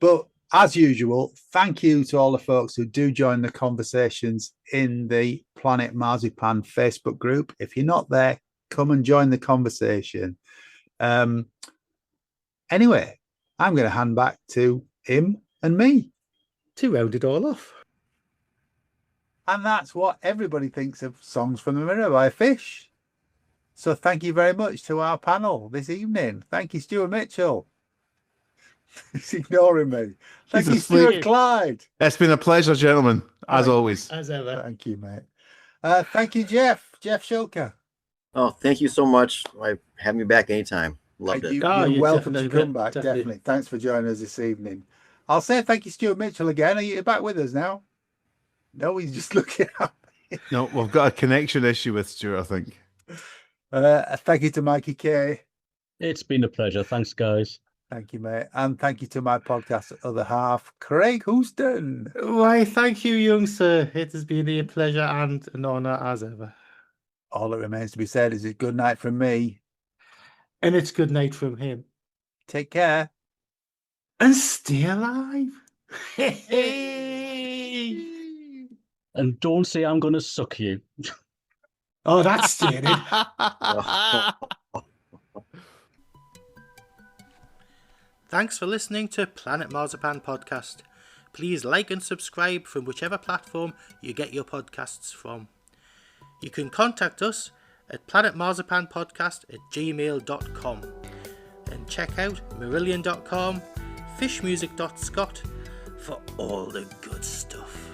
But as usual, thank you to all the folks who do join the conversations in the Planet Marzipan Facebook group. If you're not there, come and join the conversation. Anyway, I'm going to hand back to him and me to round it all off. And that's what everybody thinks of Songs from the Mirror by Fish. So thank you very much to our panel this evening. Thank you, Stuart Mitchell. He's ignoring me. Thank you, Stuart Clyde. It's been a pleasure, gentlemen, as always. As ever. Thank you, mate. Thank you, Jeff Schulke. Oh, thank you so much. Have me back anytime. Loved it. You're welcome to come back. Definitely. Thanks for joining us this evening. I'll say thank you, Stuart Mitchell, again. Are you back with us now? No, he's just looking at me. No, we've got a connection issue with Stuart, I think. Thank you to Mikey Kay. It's been a pleasure. Thanks, guys. Thank you, mate. And thank you to my podcast other half, Craig Houston. Why, thank you, young sir. It has been a pleasure and an honour as ever. All that remains to be said is a good night from me. And it's good night from him. Take care. And stay alive. And don't say I'm going to suck you. Oh, that's stated. Thanks for listening to Planet Marzipan Podcast. Please like and subscribe from whichever platform you get your podcasts from. You can contact us at planetmarzipanpodcast@gmail.com. then check out Marillion.com, fishmusic.scot for all the good stuff.